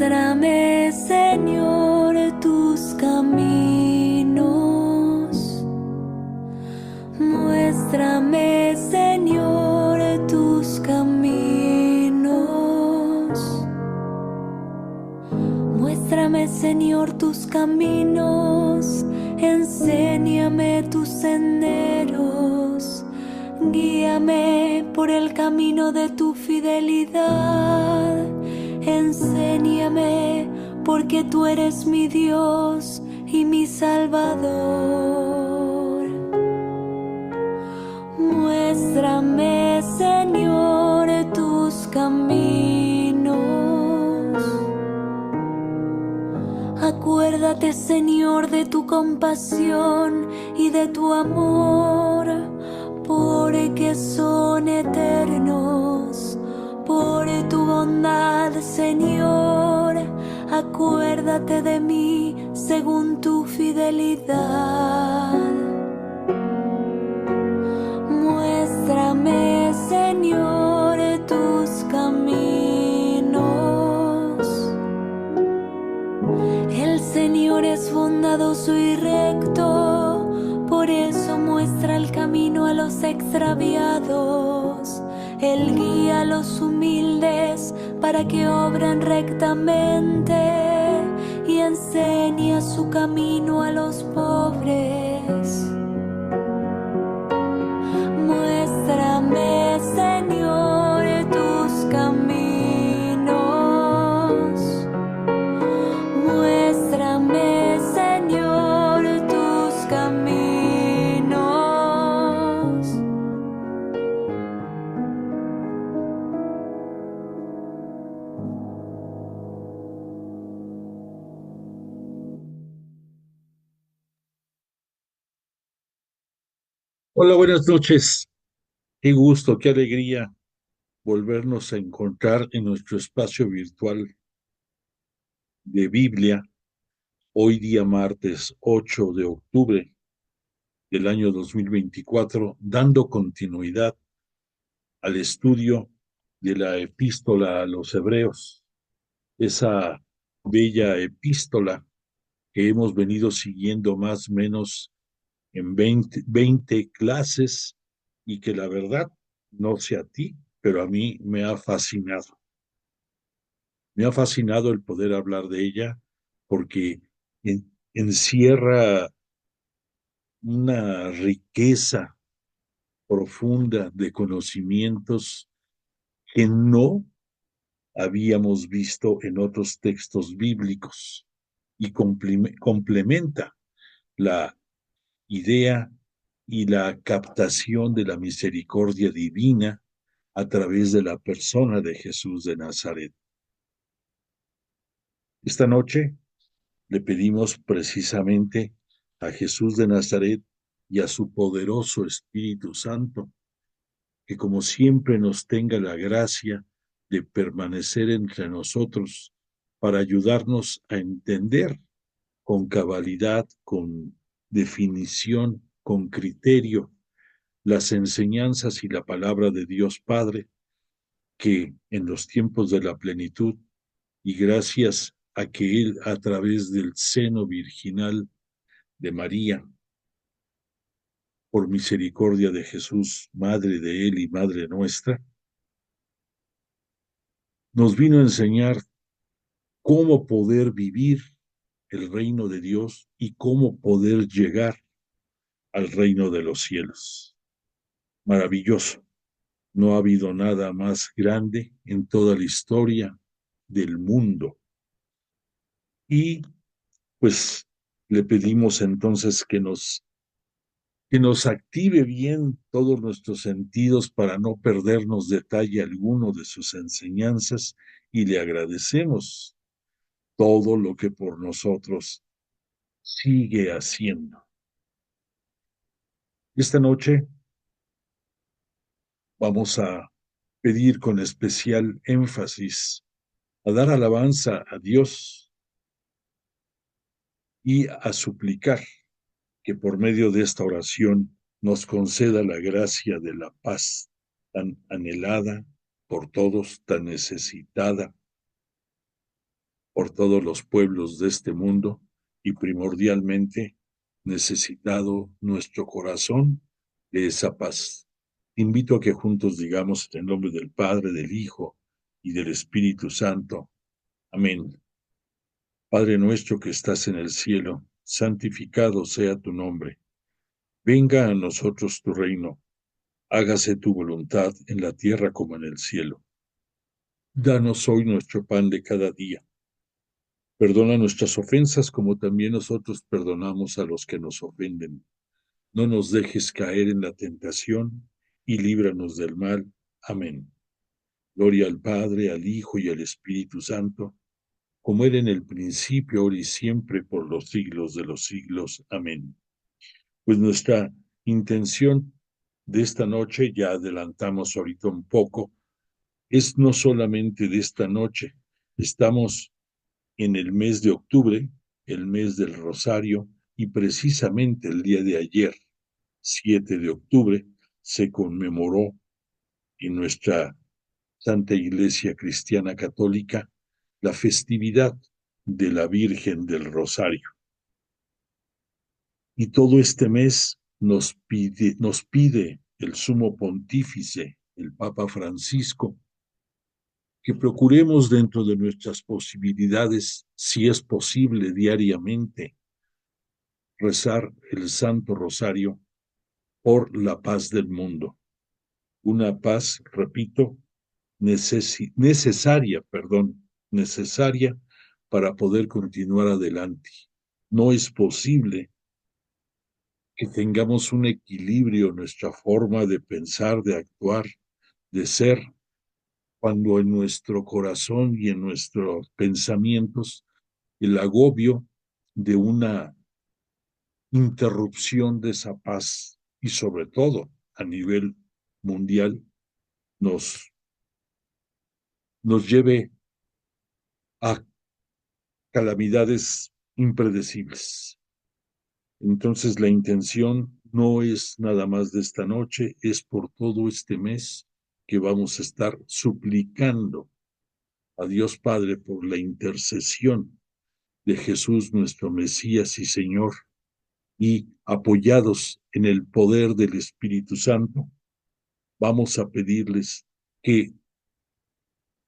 Muéstrame, Señor, tus caminos. Muéstrame, Señor, tus caminos. Muéstrame, Señor, tus caminos. Enséñame tus senderos. Guíame por el camino de tu fidelidad. Enséñame, porque tú eres mi Dios y mi Salvador. Muéstrame, Señor, tus caminos. Acuérdate, Señor, de tu compasión y de tu amor, porque son eternos. Por tu bondad, Señor, acuérdate de mí según tu fidelidad. Muéstrame, Señor, tus caminos. El Señor es bondadoso y recto, por eso muestra el camino a los extraviados. Él guía a los humildes para que obren rectamente y enseña su camino a los pobres. Muéstrame, Señor, tus caminos. Muéstrame, Señor, tus caminos. Hola, buenas noches. Qué gusto, qué alegría volvernos a encontrar en nuestro espacio virtual de Biblia, hoy día martes 8 de octubre del año 2024, dando continuidad al estudio de la epístola a los Hebreos, esa bella epístola que hemos venido siguiendo más o menos en 20 clases y que la verdad, no sé a ti, pero a mí me ha fascinado. Me ha fascinado el poder hablar de ella porque encierra una riqueza profunda de conocimientos que no habíamos visto en otros textos bíblicos y complementa la idea y la captación de la misericordia divina a través de la persona de Jesús de Nazaret. Esta noche le pedimos precisamente a Jesús de Nazaret y a su poderoso Espíritu Santo que como siempre nos tenga la gracia de permanecer entre nosotros para ayudarnos a entender con cabalidad, con definición, con criterio, las enseñanzas y la palabra de Dios Padre, que en los tiempos de la plenitud y gracias a que Él a través del seno virginal de María, por misericordia de Jesús, Madre de Él y Madre nuestra, nos vino a enseñar cómo poder vivir el reino de Dios y cómo poder llegar al reino de los cielos. Maravilloso. No ha habido nada más grande en toda la historia del mundo. Y pues le pedimos entonces que nos active bien todos nuestros sentidos para no perdernos detalle alguno de sus enseñanzas y le agradecemos todo lo que por nosotros sigue haciendo. Esta noche vamos a pedir con especial énfasis a dar alabanza a Dios y a suplicar que por medio de esta oración nos conceda la gracia de la paz tan anhelada por todos, tan necesitada, por todos los pueblos de este mundo y primordialmente necesitado nuestro corazón de esa paz. Invito a que juntos digamos en el nombre del Padre, del Hijo y del Espíritu Santo. Amén. Padre nuestro que estás en el cielo, santificado sea tu nombre. Venga a nosotros tu reino. Hágase tu voluntad en la tierra como en el cielo. Danos hoy nuestro pan de cada día. Perdona nuestras ofensas como también nosotros perdonamos a los que nos ofenden. No nos dejes caer en la tentación y líbranos del mal. Amén. Gloria al Padre, al Hijo y al Espíritu Santo, como era en el principio, ahora y siempre, por los siglos de los siglos. Amén. Pues nuestra intención de esta noche, ya adelantamos ahorita un poco, es no solamente de esta noche, estamos en el mes de octubre, el mes del Rosario, y precisamente el día de ayer, 7 de octubre, se conmemoró en nuestra Santa Iglesia Cristiana Católica la festividad de la Virgen del Rosario. Y todo este mes nos pide el Sumo Pontífice, el Papa Francisco, que procuremos dentro de nuestras posibilidades, si es posible diariamente, rezar el Santo Rosario por la paz del mundo. Una paz, repito, necesaria para poder continuar adelante. No es posible que tengamos un equilibrio en nuestra forma de pensar, de actuar, de ser, cuando en nuestro corazón y en nuestros pensamientos el agobio de una interrupción de esa paz y sobre todo a nivel mundial nos lleve a calamidades impredecibles. Entonces la intención no es nada más de esta noche, es por todo este mes que vamos a estar suplicando a Dios Padre por la intercesión de Jesús nuestro Mesías y Señor, y apoyados en el poder del Espíritu Santo, vamos a pedirles que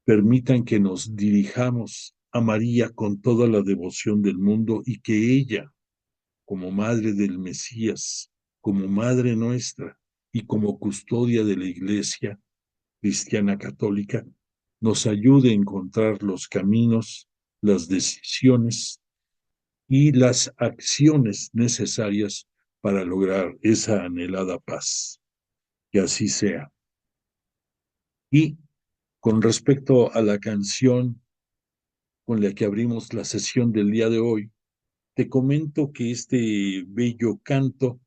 permitan que nos dirijamos a María con toda la devoción del mundo y que ella, como madre del Mesías, como madre nuestra y como custodia de la Iglesia Cristiana Católica, nos ayude a encontrar los caminos, las decisiones y las acciones necesarias para lograr esa anhelada paz. Que así sea. Y con respecto a la canción con la que abrimos la sesión del día de hoy, te comento que este bello canto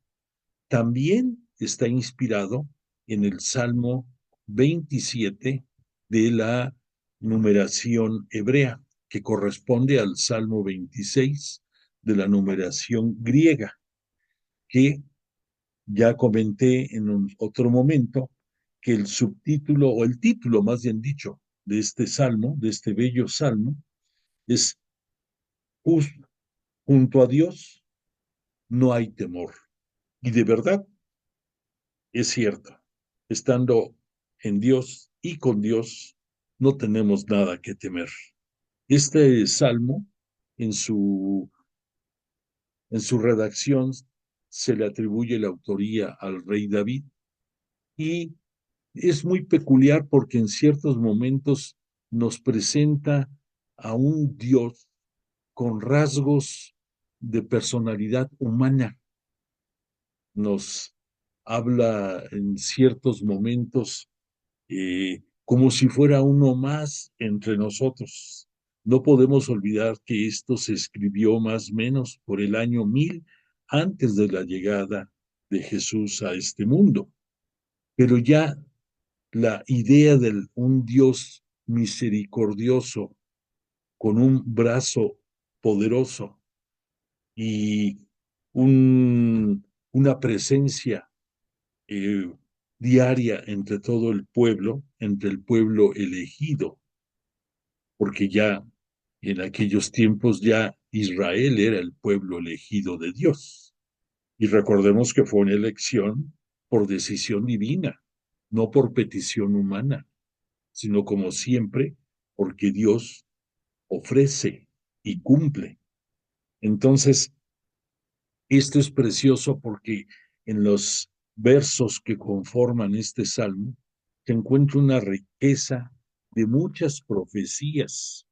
también está inspirado en el Salmo 27 de la numeración hebrea, que corresponde al Salmo 26 de la numeración griega, que ya comenté en otro momento que el subtítulo, o el título más bien dicho, de este salmo, de este bello salmo, es junto a Dios no hay temor. Y de verdad es cierto, estando en Dios y con Dios, no tenemos nada que temer. Este salmo, en su, en su redacción, se le atribuye la autoría al rey David y es muy peculiar porque en ciertos momentos nos presenta a un Dios con rasgos de personalidad humana. Nos habla en ciertos momentos como si fuera uno más entre nosotros. No podemos olvidar que esto se escribió más o menos por el año 1000 antes de la llegada de Jesús a este mundo. Pero ya la idea de un Dios misericordioso con un brazo poderoso y una presencia eh, diaria entre todo el pueblo, entre el pueblo elegido, porque ya En aquellos tiempos ya Israel era el pueblo elegido de Dios. Y recordemos que fue una elección por decisión divina, no por petición humana, sino como siempre, porque Dios ofrece y cumple. Entonces, esto es precioso porque en los versos que conforman este salmo se encuentra una riqueza de muchas profecías,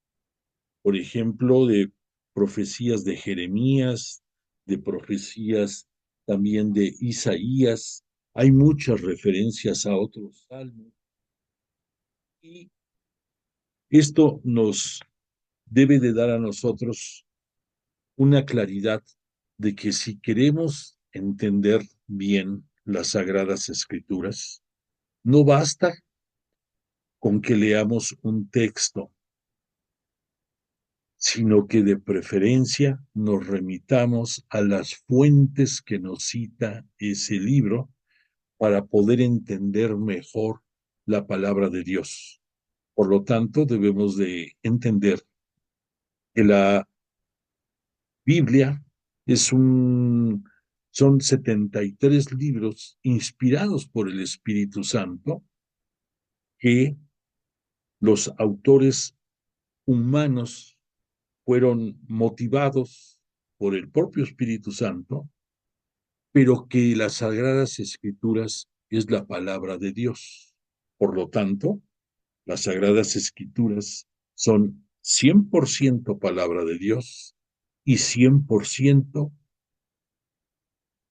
por ejemplo, de profecías de Jeremías, de profecías también de Isaías. Hay muchas referencias a otros salmos y esto nos debe de dar a nosotros una claridad de que si queremos entender bien las Sagradas Escrituras, no basta con que leamos un texto, sino que de preferencia nos remitamos a las fuentes que nos cita ese libro para poder entender mejor la palabra de Dios. Por lo tanto, debemos de entender que la Biblia es son 73 libros inspirados por el Espíritu Santo que los autores humanos fueron motivados por el propio Espíritu Santo, pero que las Sagradas Escrituras es la palabra de Dios. Por lo tanto, las Sagradas Escrituras son 100% palabra de Dios y 100%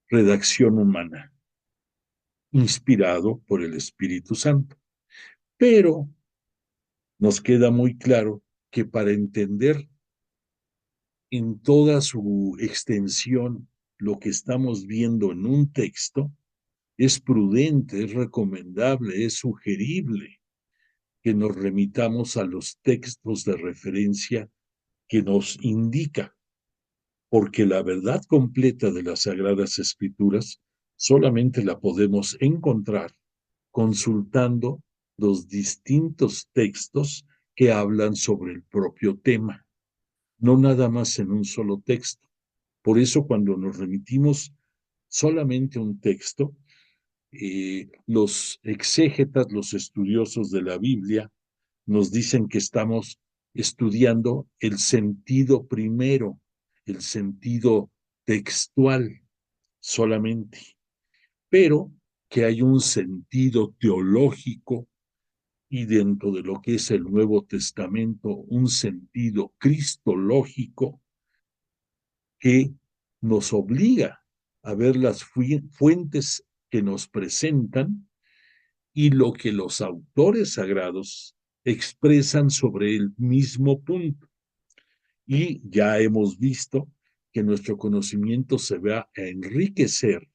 redacción humana, inspirado por el Espíritu Santo. Pero nos queda muy claro que para entender en toda su extensión lo que estamos viendo en un texto, es prudente, es recomendable, es sugerible que nos remitamos a los textos de referencia que nos indica, porque la verdad completa de las Sagradas Escrituras solamente la podemos encontrar consultando los distintos textos que hablan sobre el propio tema, no nada más en un solo texto. Por eso cuando nos remitimos solamente a un texto, los exégetas, los estudiosos de la Biblia, nos dicen que estamos estudiando el sentido primero, el sentido textual solamente, pero que hay un sentido teológico y dentro de lo que es el Nuevo Testamento, un sentido cristológico que nos obliga a ver las fuentes que nos presentan y lo que los autores sagrados expresan sobre el mismo punto. Y ya hemos visto que nuestro conocimiento se va a enriquecer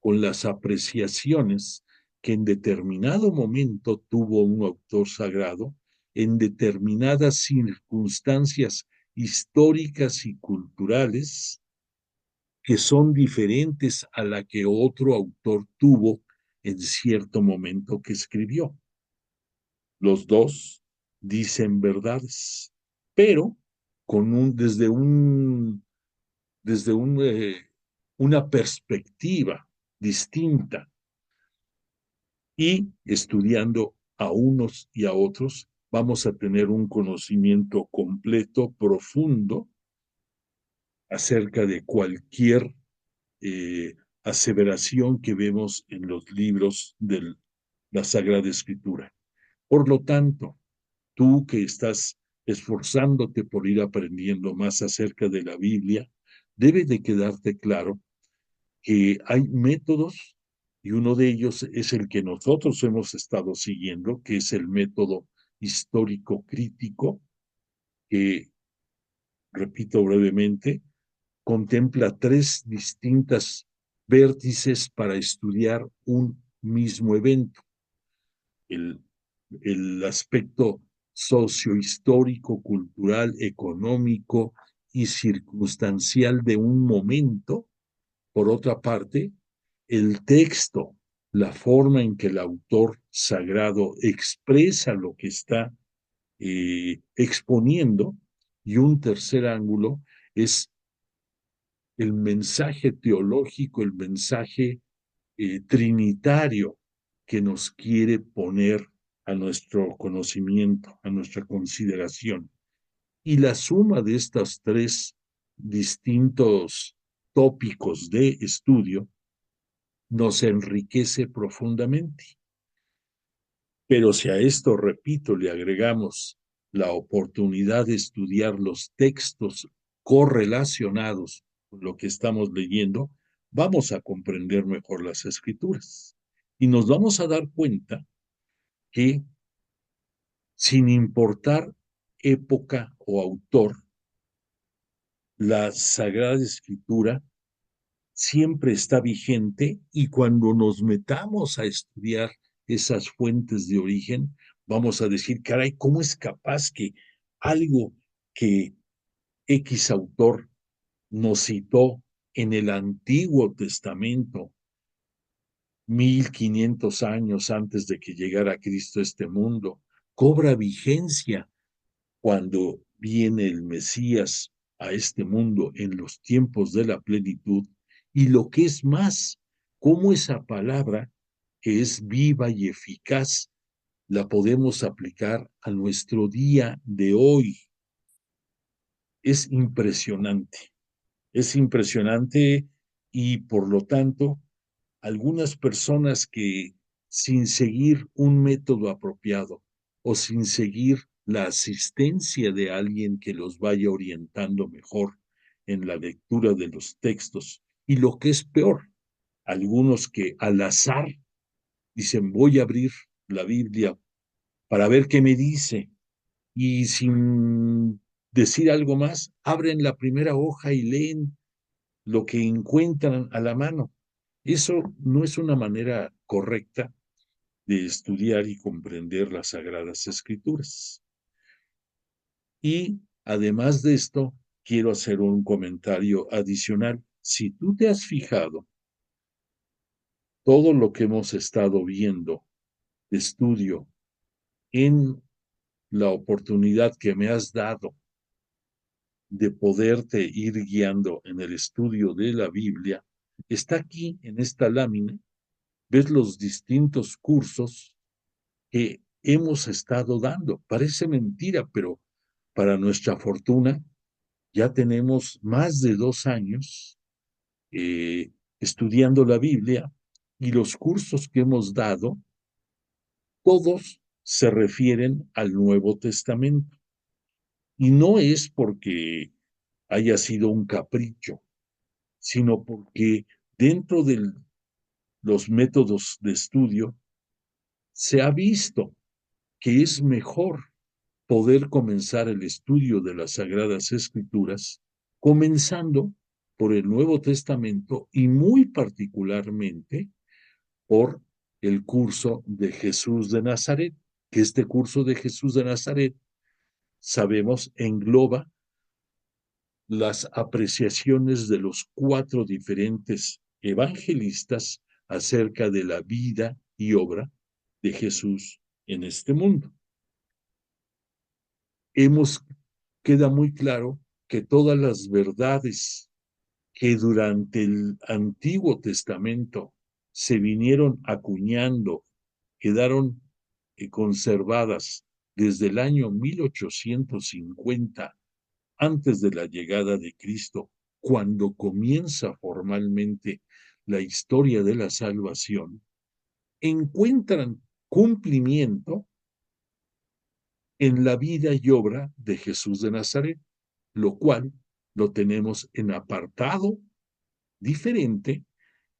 con las apreciaciones que en determinado momento tuvo un autor sagrado, en determinadas circunstancias históricas y culturales que son diferentes a la que otro autor tuvo en cierto momento que escribió. Los dos dicen verdades, pero con desde una perspectiva distinta y estudiando a unos y a otros, vamos a tener un conocimiento completo, profundo, acerca de cualquier eh, aseveración que vemos en los libros de la Sagrada Escritura. Por lo tanto, tú que estás esforzándote por ir aprendiendo más acerca de la Biblia, debe de quedarte claro que hay métodos y uno de ellos es el que nosotros hemos estado siguiendo, que es el método histórico crítico, que, repito brevemente, contempla tres distintas vértices para estudiar un mismo evento. El, el aspecto sociohistórico, cultural, económico y circunstancial de un momento. Por otra parte, el texto, la forma en que el autor sagrado expresa lo que está exponiendo, Y un tercer ángulo es el mensaje teológico, el mensaje trinitario que nos quiere poner a nuestro conocimiento, a nuestra consideración. Y la suma de estos tres distintos tópicos de estudio nos enriquece profundamente. Pero si a esto, repito, le agregamos la oportunidad de estudiar los textos correlacionados con lo que estamos leyendo, vamos a comprender mejor las escrituras. Y nos vamos a dar cuenta que, sin importar época o autor, la Sagrada Escritura siempre está vigente y cuando nos metamos a estudiar esas fuentes de origen, vamos a decir, caray, ¿cómo es capaz que algo que X autor nos citó en el Antiguo Testamento, 1500 años antes de que llegara Cristo a este mundo, cobra vigencia cuando viene el Mesías a este mundo en los tiempos de la plenitud? Y lo que es más, cómo esa palabra, que es viva y eficaz, la podemos aplicar a nuestro día de hoy. Es impresionante y por lo tanto, algunas personas que sin seguir un método apropiado o sin seguir la asistencia de alguien que los vaya orientando mejor en la lectura de los textos, y lo que es peor, algunos que al azar dicen voy a abrir la Biblia para ver qué me dice, y sin decir algo más, abren la primera hoja y leen lo que encuentran a la mano. Eso no es una manera correcta de estudiar y comprender las Sagradas Escrituras. Y además de esto, quiero hacer un comentario adicional. Si tú te has fijado, todo lo que hemos estado viendo de estudio en la oportunidad que me has dado de poderte ir guiando en el estudio de la Biblia, está aquí en esta lámina. Ves los distintos cursos que hemos estado dando. Parece mentira, pero para nuestra fortuna ya tenemos más de 2 años estudiando la Biblia, y los cursos que hemos dado, todos se refieren al Nuevo Testamento. Y no es porque haya sido un capricho, sino porque dentro de los métodos de estudio se ha visto que es mejor poder comenzar el estudio de las Sagradas Escrituras comenzando por el Nuevo Testamento y muy particularmente por el curso de Jesús de Nazaret, que este curso de Jesús de Nazaret, sabemos, engloba las apreciaciones de los 4 diferentes evangelistas acerca de la vida y obra de Jesús en este mundo. Queda muy claro que todas las verdades que durante el Antiguo Testamento se vinieron acuñando, quedaron conservadas desde el año 1850, antes de la llegada de Cristo, cuando comienza formalmente la historia de la salvación, encuentran cumplimiento en la vida y obra de Jesús de Nazaret, lo cual lo tenemos en apartado diferente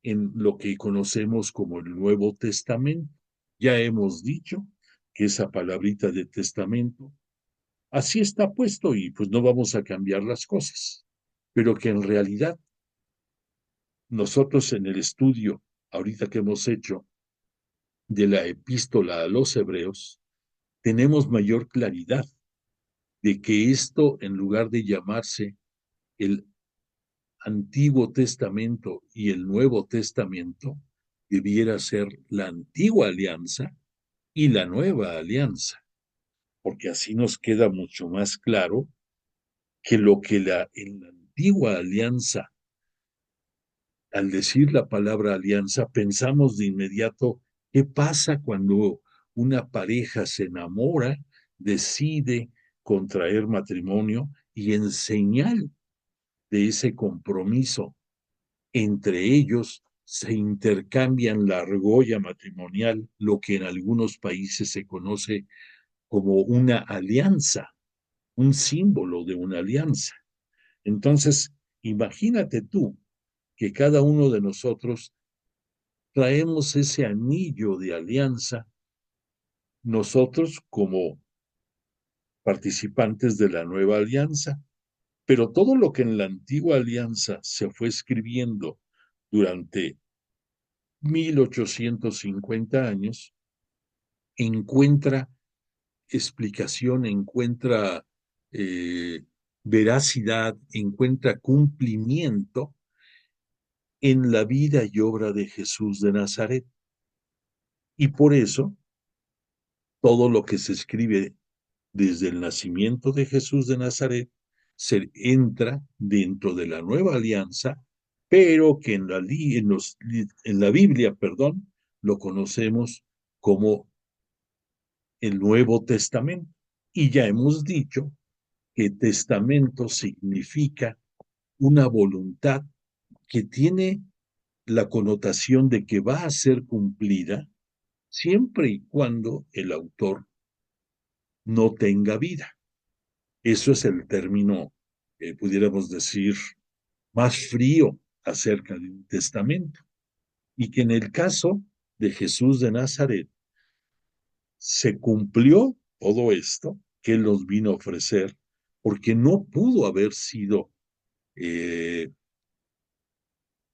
en lo que conocemos como el Nuevo Testamento. Ya hemos dicho que esa palabrita de testamento así está puesto y pues no vamos a cambiar las cosas, pero que en realidad nosotros en el estudio ahorita que hemos hecho de la epístola a los hebreos, tenemos mayor claridad de que esto, en lugar de llamarse el Antiguo Testamento y el Nuevo Testamento, debiera ser la antigua alianza y la nueva alianza, porque así nos queda mucho más claro que lo que en la antigua alianza, al decir la palabra alianza, pensamos de inmediato, ¿qué pasa cuando una pareja se enamora, decide contraer matrimonio y en señal de ese compromiso entre ellos se intercambian la argolla matrimonial, lo que en algunos países se conoce como una alianza, un símbolo de una alianza? Entonces, imagínate tú que cada uno de nosotros traemos ese anillo de alianza, nosotros como participantes de la nueva alianza, pero todo lo que en la antigua alianza se fue escribiendo durante 1850 años, encuentra explicación, encuentra eh, veracidad, encuentra cumplimiento en la vida y obra de Jesús de Nazaret. Y por eso, todo lo que se escribe desde el nacimiento de Jesús de Nazaret se entra dentro de la nueva alianza, pero que en la Biblia, perdón, lo conocemos como el Nuevo Testamento. Y ya hemos dicho que testamento significa una voluntad que tiene la connotación de que va a ser cumplida siempre y cuando el autor no tenga vida. Eso es el término, pudiéramos decir, más frío acerca de un testamento. Y que en el caso de Jesús de Nazaret se cumplió todo esto que él nos vino a ofrecer, porque no pudo haber sido eh,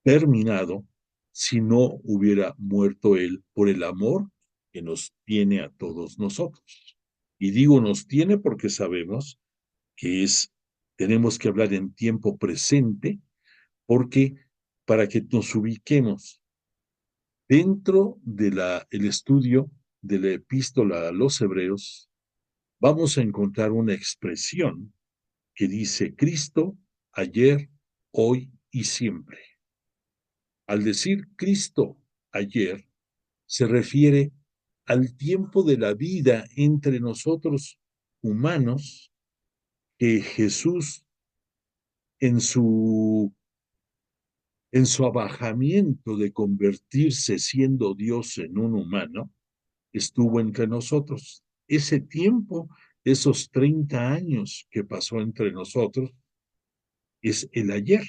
terminado si no hubiera muerto él por el amor que nos tiene a todos nosotros. Y digo nos tiene porque sabemos que tenemos que hablar en tiempo presente, porque para que nos ubiquemos dentro del estudio de la epístola a los hebreos, vamos a encontrar una expresión que dice Cristo ayer, hoy y siempre. Al decir Cristo ayer, se refiere al tiempo de la vida entre nosotros humanos que Jesús en su abajamiento de convertirse siendo Dios en un humano, estuvo entre nosotros. Ese tiempo, esos 30 años que pasó entre nosotros, es el ayer.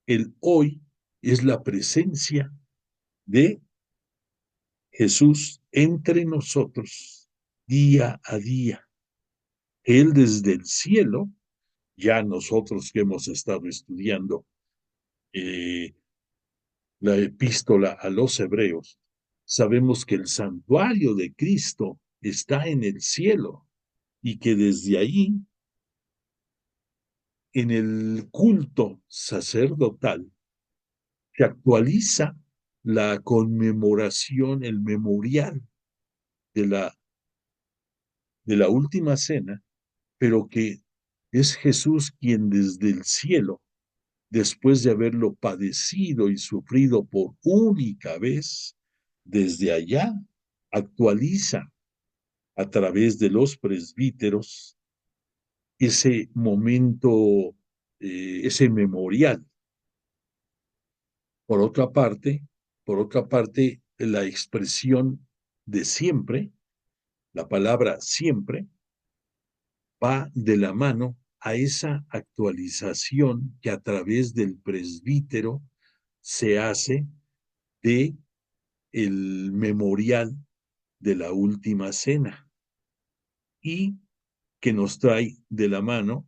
El hoy es la presencia de Jesús entre nosotros día a día. Él desde el cielo, ya nosotros que hemos estado estudiando eh, la epístola a los hebreos, sabemos que el santuario de Cristo está en el cielo y que desde ahí, en el culto sacerdotal, se actualiza la conmemoración, el memorial de la última cena, pero que es Jesús quien desde el cielo, después de haberlo padecido y sufrido por única vez, desde allá actualiza a través de los presbíteros ese momento, ese memorial. Por otra parte, la expresión de siempre, la palabra siempre, va de la mano a esa actualización que a través del presbítero se hace de el memorial de la última cena y que nos trae de la mano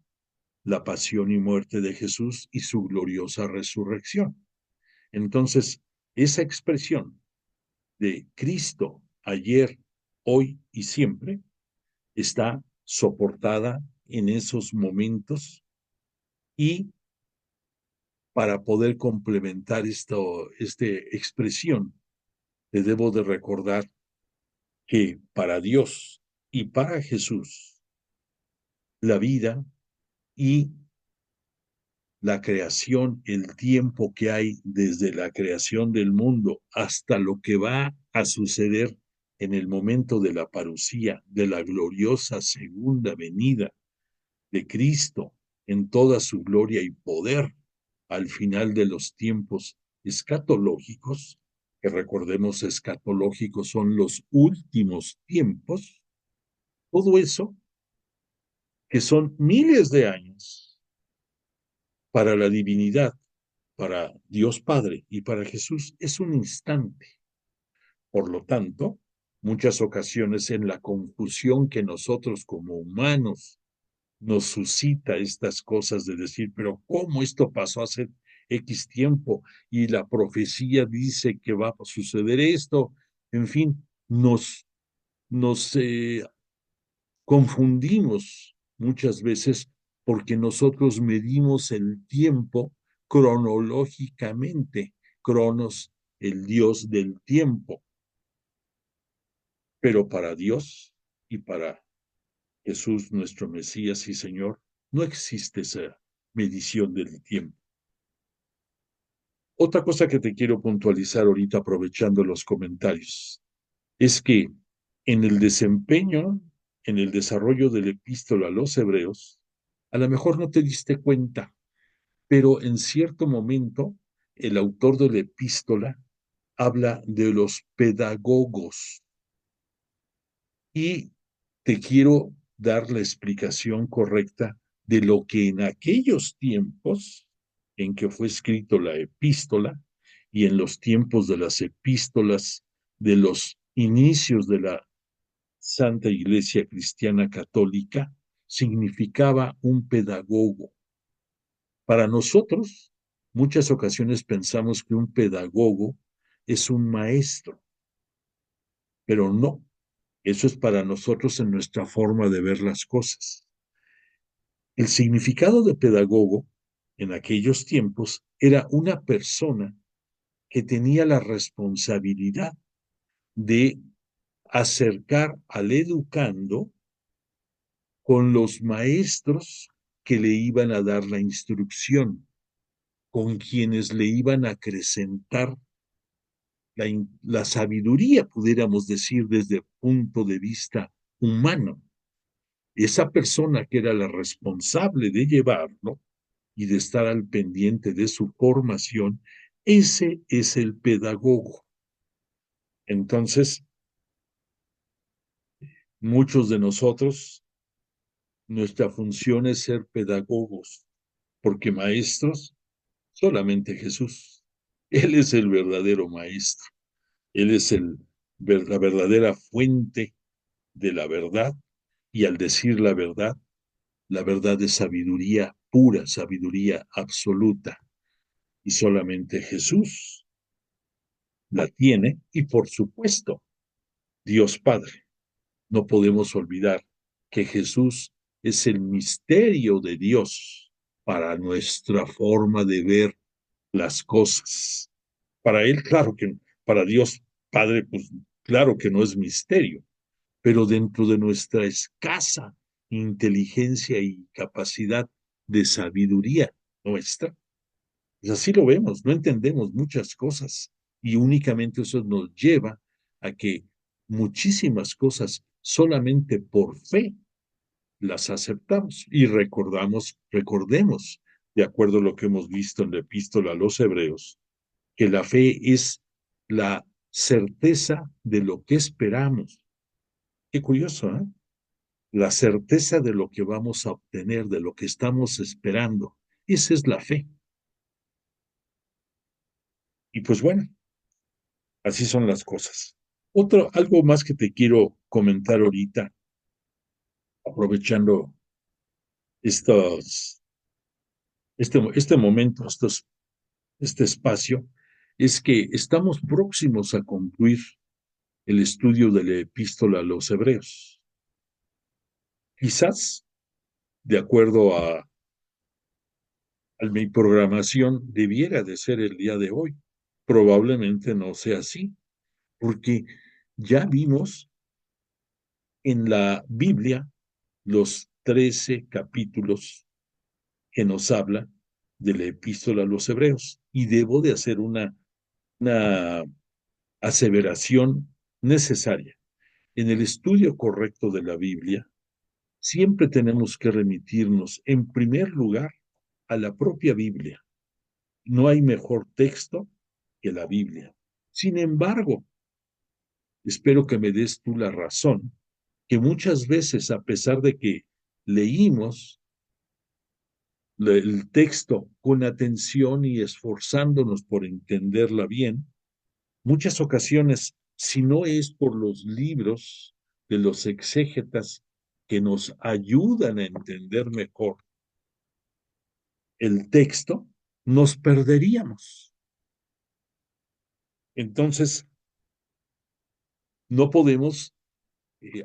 la pasión y muerte de Jesús y su gloriosa resurrección. Entonces, esa expresión de Cristo ayer, hoy y siempre está soportada en esos momentos, y para poder complementar esta expresión, te debo de recordar que para Dios y para Jesús, la vida y la creación, el tiempo que hay desde la creación del mundo hasta lo que va a suceder en el momento de la parucía, de la gloriosa segunda venida de Cristo en toda su gloria y poder al final de los tiempos escatológicos, que recordemos escatológicos son los últimos tiempos, todo eso, que son miles de años para la divinidad, para Dios Padre y para Jesús, es un instante. Por lo tanto, muchas ocasiones en la confusión que nosotros como humanos nos suscita estas cosas de decir, pero ¿cómo esto pasó hace X tiempo? Y la profecía dice que va a suceder esto. En fin, nos confundimos muchas veces porque nosotros medimos el tiempo cronológicamente. Cronos, el dios del tiempo. Pero para Dios y para Jesús, nuestro Mesías y Señor, no existe esa medición del tiempo. Otra cosa que te quiero puntualizar ahorita, aprovechando los comentarios, es que en el desempeño, en el desarrollo del epístola a los hebreos, a lo mejor no te diste cuenta, pero en cierto momento el autor de la epístola habla de los pedagogos y te quiero dar la explicación correcta de lo que en aquellos tiempos en que fue escrito la epístola y en los tiempos de las epístolas de los inicios de la Santa Iglesia Cristiana Católica, significaba un pedagogo. Para nosotros, muchas ocasiones pensamos que un pedagogo es un maestro, pero no. Eso es para nosotros en nuestra forma de ver las cosas. El significado de pedagogo en aquellos tiempos era una persona que tenía la responsabilidad de acercar al educando con los maestros que le iban a dar la instrucción, con quienes le iban a acrecentar la sabiduría, pudiéramos decir, desde el punto de vista humano. Esa persona que era la responsable de llevarlo y de estar al pendiente de su formación, ese es el pedagogo. Entonces, muchos de nosotros, nuestra función es ser pedagogos, porque maestros, solamente Jesús. Él es el verdadero maestro. Él es la verdadera fuente de la verdad. Y al decir la verdad es sabiduría pura, sabiduría absoluta. Y solamente Jesús la tiene. Y por supuesto, Dios Padre. No podemos olvidar que Jesús es el misterio de Dios para nuestra forma de ver las cosas. Para Él, claro que, para Dios Padre, pues claro que no es misterio, pero dentro de nuestra escasa inteligencia y capacidad de sabiduría nuestra, pues así lo vemos, no entendemos muchas cosas y únicamente eso nos lleva a que muchísimas cosas solamente por fe las aceptamos y recordemos, de acuerdo a lo que hemos visto en la epístola a los Hebreos, que la fe es la certeza de lo que esperamos. Qué curioso, ¿eh? La certeza de lo que vamos a obtener, de lo que estamos esperando. Esa es la fe. Y pues bueno, así son las cosas. Algo más que te quiero comentar ahorita, aprovechando estos, este momento, este espacio, es que estamos próximos a concluir el estudio de la epístola a los hebreos. Quizás, de acuerdo a mi programación, debiera de ser el día de hoy. Probablemente no sea así, porque ya vimos en la Biblia los 13 capítulos que nos habla de la epístola a los hebreos. Y debo de hacer una aseveración necesaria. En el estudio correcto de la Biblia, siempre tenemos que remitirnos, en primer lugar, a la propia Biblia. No hay mejor texto que la Biblia. Sin embargo, espero que me des tú la razón, que muchas veces, a pesar de que leímos el texto con atención y esforzándonos por entenderla bien, muchas ocasiones, si no es por los libros de los exégetas que nos ayudan a entender mejor el texto, nos perderíamos. Entonces, no podemos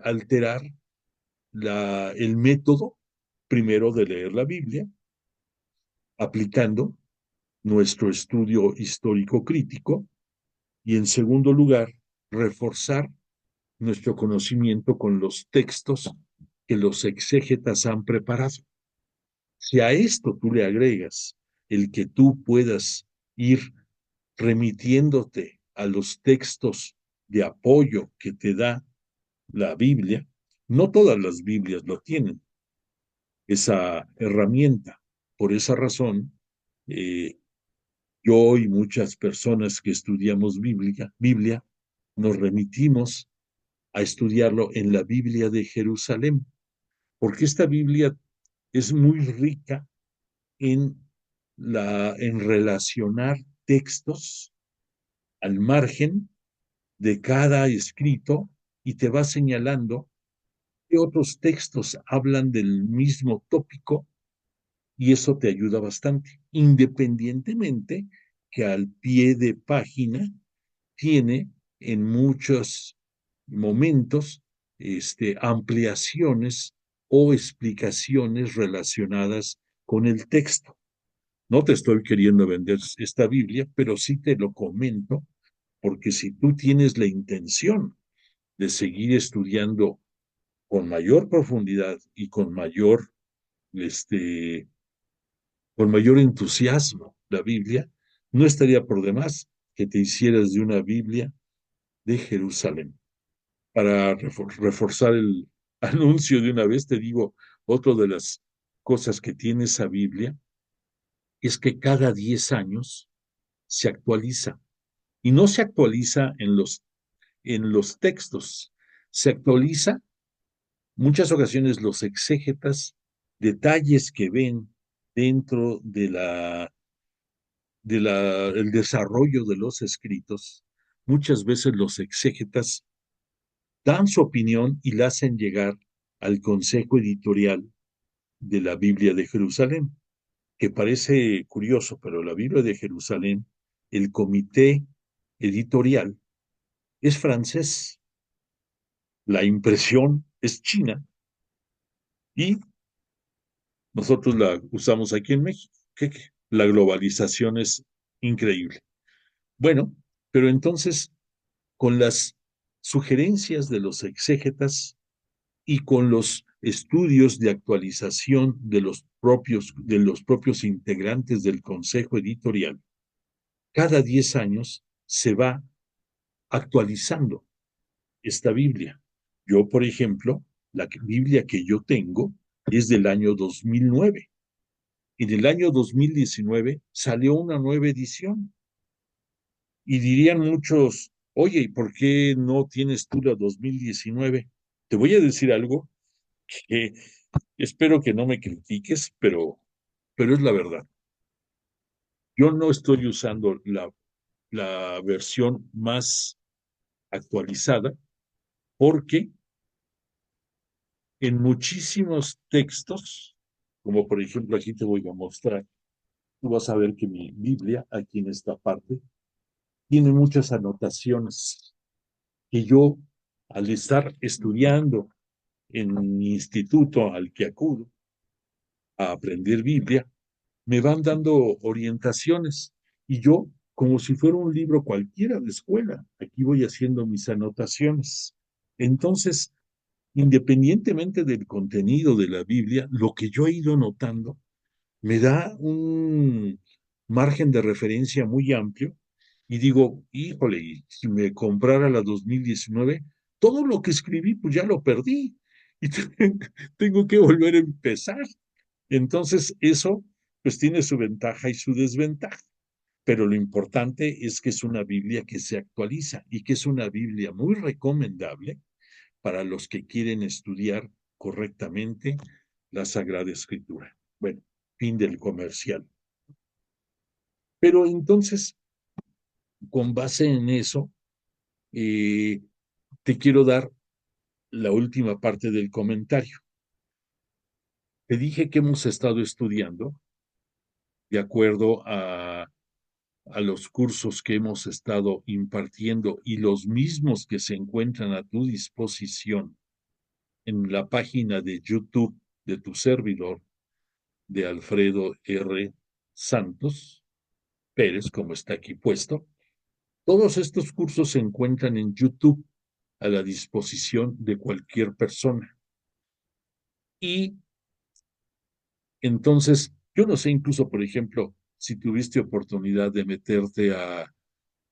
alterar el método, primero, de leer la Biblia, aplicando nuestro estudio histórico crítico, y en segundo lugar, reforzar nuestro conocimiento con los textos que los exégetas han preparado. Si a esto tú le agregas el que tú puedas ir remitiéndote a los textos de apoyo que te da la Biblia, no todas las Biblias lo tienen, esa herramienta. Por esa razón, eh, yo y muchas personas que estudiamos Biblia, nos remitimos a estudiarlo en la Biblia de Jerusalén, porque esta Biblia es muy rica en relacionar textos al margen de cada escrito y te va señalando que otros textos hablan del mismo tópico y eso te ayuda bastante, independientemente que al pie de página tiene en muchos momentos ampliaciones o explicaciones relacionadas con el texto. No te estoy queriendo vender esta Biblia, pero sí te lo comento, porque si tú tienes la intención de seguir estudiando con mayor profundidad y este, con mayor entusiasmo la Biblia, no estaría por demás que te hicieras de una Biblia de Jerusalén. Para reforzar el anuncio de una vez, te digo, otra de las cosas que tiene esa Biblia es que cada 10 años se actualiza. Y no se actualiza en los textos, se actualiza muchas ocasiones los exégetas, detalles que ven dentro el desarrollo de los escritos. Muchas veces los exégetas dan su opinión y la hacen llegar al consejo editorial de la Biblia de Jerusalén, que parece curioso, pero la Biblia de Jerusalén, el comité editorial es francés, la impresión es china y nosotros la usamos aquí en México. La globalización es increíble. Bueno, pero entonces, con las sugerencias de los exégetas y con los estudios de actualización de los propios integrantes del consejo editorial, cada 10 años se va actualizando esta Biblia. Yo, por ejemplo, la Biblia que yo tengo es del año 2009. En el año 2019 salió una nueva edición y dirían muchos, oye, ¿y por qué no tienes tú la 2019? Te voy a decir algo que espero que no me critiques, pero es la verdad. Yo no estoy usando la versión más actualizada porque en muchísimos textos, como por ejemplo aquí te voy a mostrar, tú vas a ver que mi Biblia, aquí en esta parte, tiene muchas anotaciones que yo, al estar estudiando en mi instituto al que acudo a aprender Biblia, me van dando orientaciones y yo, como si fuera un libro cualquiera de escuela, aquí voy haciendo mis anotaciones. Entonces, independientemente del contenido de la Biblia, lo que yo he ido notando me da un margen de referencia muy amplio y digo, híjole, y si me comprara la 2019, todo lo que escribí, pues ya lo perdí y tengo que volver a empezar. Entonces, eso pues tiene su ventaja y su desventaja, pero lo importante es que es una Biblia que se actualiza y que es una Biblia muy recomendable para los que quieren estudiar correctamente la Sagrada Escritura. Bueno, fin del comercial. Pero entonces, con base en eso, eh, te quiero dar la última parte del comentario. Te dije que hemos estado estudiando de acuerdo a los cursos que hemos estado impartiendo y los mismos que se encuentran a tu disposición en la página de YouTube de tu servidor, de Alfredo R. Santos Pérez, como está aquí puesto. Todos estos cursos se encuentran en YouTube a la disposición de cualquier persona. Y entonces, yo no sé, incluso, por ejemplo, si tuviste oportunidad de meterte a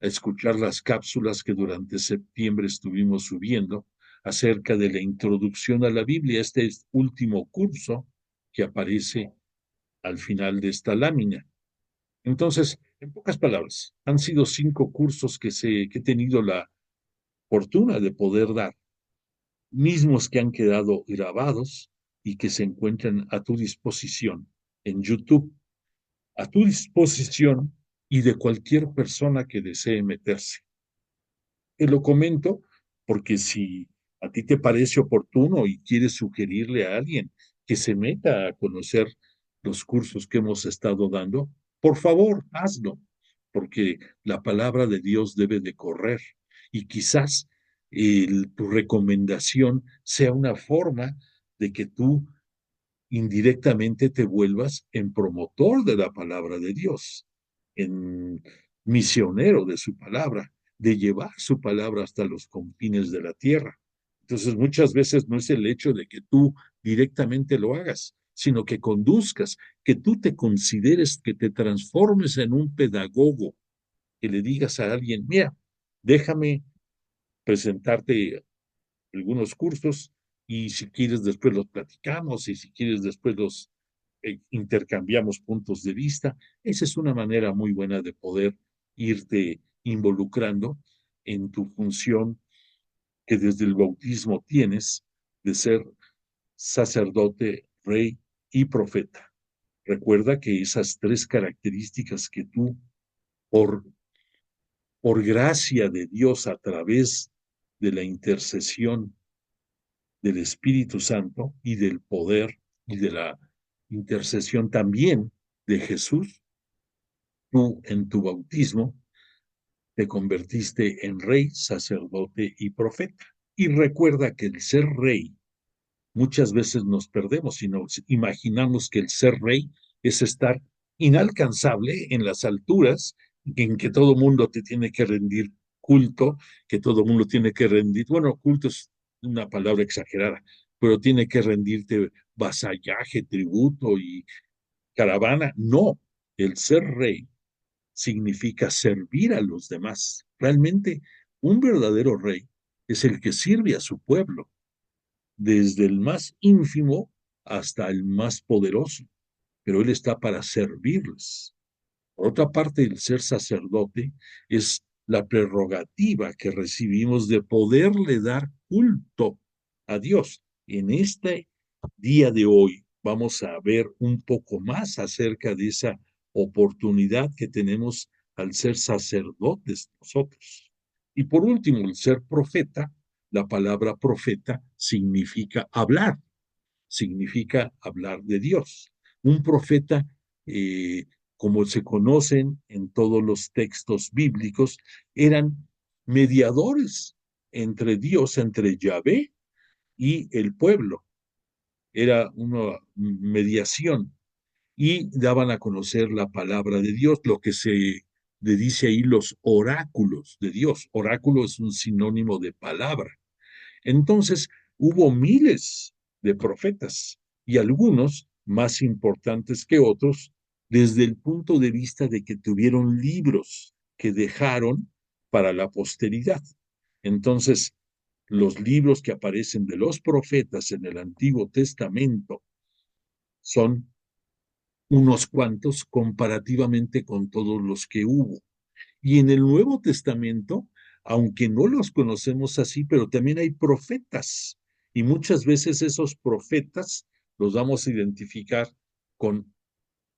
escuchar las cápsulas que durante septiembre estuvimos subiendo acerca de la introducción a la Biblia, este es último curso que aparece al final de esta lámina. Entonces, en pocas palabras, han sido 5 cursos que he tenido la fortuna de poder dar, mismos que han quedado grabados y que se encuentran a tu disposición en YouTube, a tu disposición y de cualquier persona que desee meterse. Te lo comento porque si a ti te parece oportuno y quieres sugerirle a alguien que se meta a conocer los cursos que hemos estado dando, por favor, hazlo, porque la palabra de Dios debe de correr y quizás tu recomendación sea una forma de que tú indirectamente te vuelvas en promotor de la palabra de Dios, en misionero de su palabra, de llevar su palabra hasta los confines de la tierra. Entonces, muchas veces no es el hecho de que tú directamente lo hagas, sino que conduzcas, que tú te consideres, que te transformes en un pedagogo, que le digas a alguien, mira, déjame presentarte algunos cursos y si quieres después los platicamos y si quieres después los intercambiamos puntos de vista. Esa es una manera muy buena de poder irte involucrando en tu función que desde el bautismo tienes de ser sacerdote, rey y profeta. Recuerda que esas 3 características que tú, por, por gracia de Dios a través de la intercesión del Espíritu Santo y del poder y de la intercesión también de Jesús, tú en tu bautismo te convertiste en rey, sacerdote y profeta. Y recuerda que el ser rey, muchas veces nos perdemos y nos imaginamos que el ser rey es estar inalcanzable en las alturas, en que todo mundo te tiene que rendir culto, que todo mundo tiene que rendir, bueno, culto es una palabra exagerada, pero tiene que rendirte vasallaje, tributo y caravana. No, el ser rey significa servir a los demás. Realmente, un verdadero rey es el que sirve a su pueblo, desde el más ínfimo hasta el más poderoso, pero él está para servirles. Por otra parte, el ser sacerdote es la prerrogativa que recibimos de poderle dar culto a Dios. En este día de hoy vamos a ver un poco más acerca de esa oportunidad que tenemos al ser sacerdotes nosotros. Y por último, el ser profeta, la palabra profeta significa hablar de Dios. Un profeta, como se conocen en todos los textos bíblicos, eran mediadores entre Dios, entre Yahvé y el pueblo. Era una mediación y daban a conocer la palabra de Dios, lo que se le dice ahí los oráculos de Dios. Oráculo es un sinónimo de palabra. Entonces, hubo miles de profetas y algunos más importantes que otros desde el punto de vista de que tuvieron libros que dejaron para la posteridad. Entonces, los libros que aparecen de los profetas en el Antiguo Testamento son unos cuantos comparativamente con todos los que hubo. Y en el Nuevo Testamento, aunque no los conocemos así, pero también hay profetas. Y muchas veces esos profetas los vamos a identificar con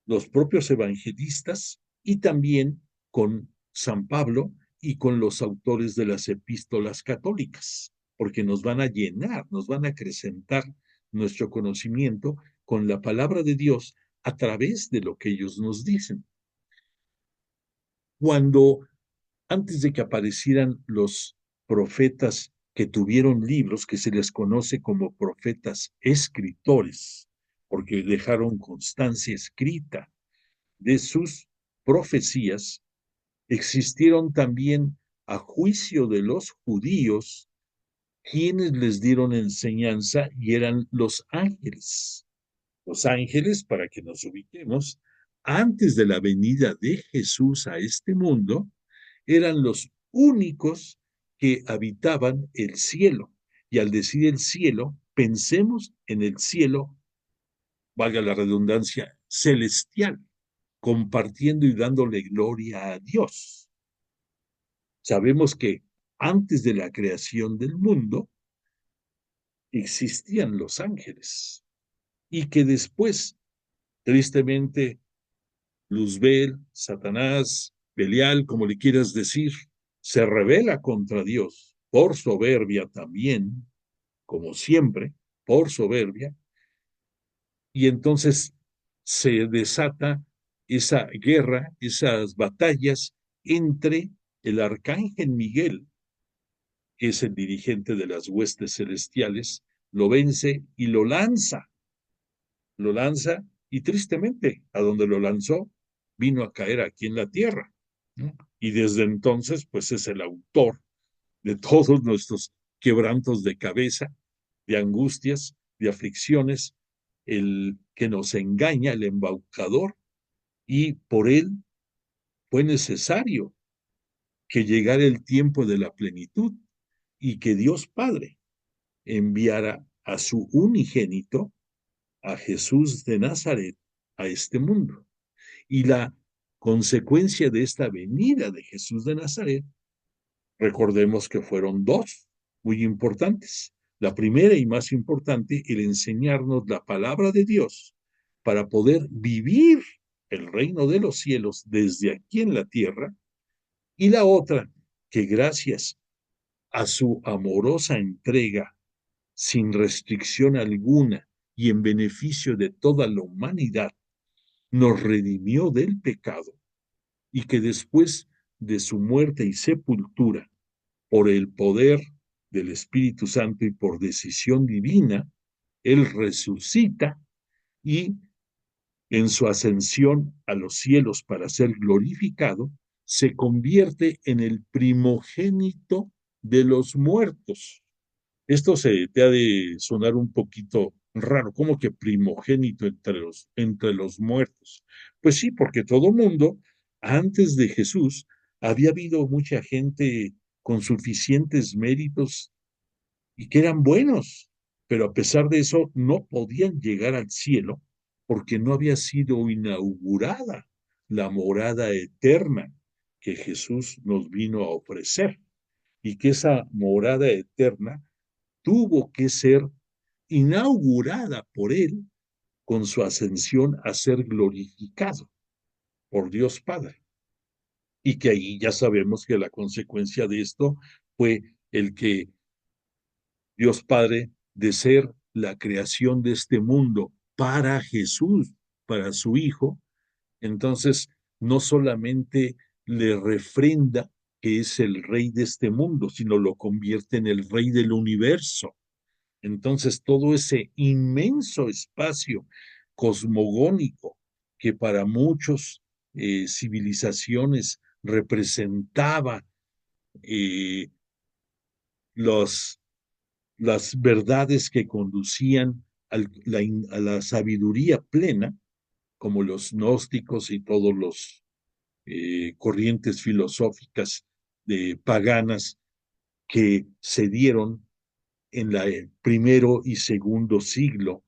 los propios evangelistas y también con San Pablo y con los autores de las epístolas católicas, porque nos van a llenar, nos van a acrecentar nuestro conocimiento con la palabra de Dios a través de lo que ellos nos dicen. Cuando antes de que aparecieran los profetas que tuvieron libros, que se les conoce como profetas escritores, porque dejaron constancia escrita de sus profecías, existieron también, a juicio de los judíos, quienes les dieron enseñanza y eran los ángeles. Los ángeles, para que nos ubiquemos, antes de la venida de Jesús a este mundo, eran los únicos que habitaban el cielo. Y al decir el cielo, pensemos en el cielo, valga la redundancia, celestial, compartiendo y dándole gloria a Dios. Sabemos que antes de la creación del mundo existían los ángeles y que después, tristemente, Luzbel, Satanás, Belial, como le quieras decir, se rebela contra Dios por soberbia también, como siempre, por soberbia, y entonces se desata esa guerra, esas batallas entre el arcángel Miguel, que es el dirigente de las huestes celestiales, lo vence y lo lanza y tristemente a donde lo lanzó vino a caer aquí en la tierra, ¿no? Y desde entonces pues es el autor de todos nuestros quebrantos de cabeza, de angustias, de aflicciones, el que nos engaña, el embaucador, y por él fue necesario que llegara el tiempo de la plenitud y que Dios Padre enviara a su unigénito, a Jesús de Nazaret, a este mundo. Y la consecuencia de esta venida de Jesús de Nazaret, recordemos que fueron dos muy importantes. La primera y más importante, el enseñarnos la palabra de Dios para poder vivir el reino de los cielos desde aquí en la tierra. Y la otra, que gracias a su amorosa entrega, sin restricción alguna y en beneficio de toda la humanidad, nos redimió del pecado y que después de su muerte y sepultura, por el poder del Espíritu Santo y por decisión divina, Él resucita y en su ascensión a los cielos para ser glorificado, se convierte en el primogénito de los muertos. Esto se te ha de sonar un poquito raro, como que primogénito entre los muertos. Pues sí, porque todo mundo, antes de Jesús, había habido mucha gente con suficientes méritos y que eran buenos, pero a pesar de eso no podían llegar al cielo porque no había sido inaugurada la morada eterna que Jesús nos vino a ofrecer y que esa morada eterna tuvo que ser inaugurada por él con su ascensión a ser glorificado por Dios Padre. Y que ahí ya sabemos que la consecuencia de esto fue el que Dios Padre, de ser la creación de este mundo para Jesús, para su Hijo, entonces no solamente le refrenda que es el rey de este mundo, sino lo convierte en el rey del universo. Entonces todo ese inmenso espacio cosmogónico que para muchas civilizaciones representaba eh, los las verdades que conducían a la sabiduría plena, como los gnósticos y todos los corrientes filosóficas paganas que se dieron en la primero y segundo siglo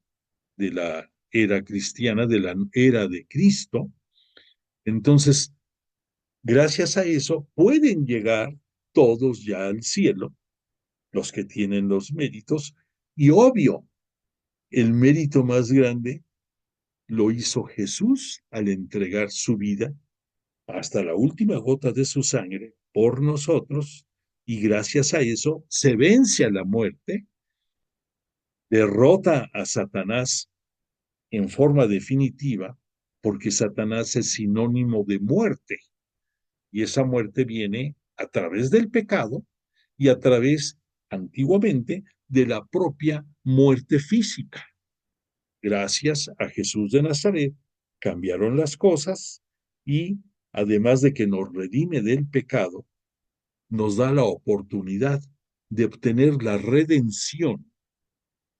de la era cristiana, de la era de Cristo. Entonces, gracias a eso, pueden llegar todos ya al cielo, los que tienen los méritos, y obvio, el mérito más grande lo hizo Jesús al entregar su vida hasta la última gota de su sangre por nosotros, y gracias a eso se vence a la muerte, derrota a Satanás en forma definitiva, porque Satanás es sinónimo de muerte, y esa muerte viene a través del pecado y a través, antiguamente, de la propia muerte física. Gracias a Jesús de Nazaret, cambiaron las cosas y, además de que nos redime del pecado, nos da la oportunidad de obtener la redención.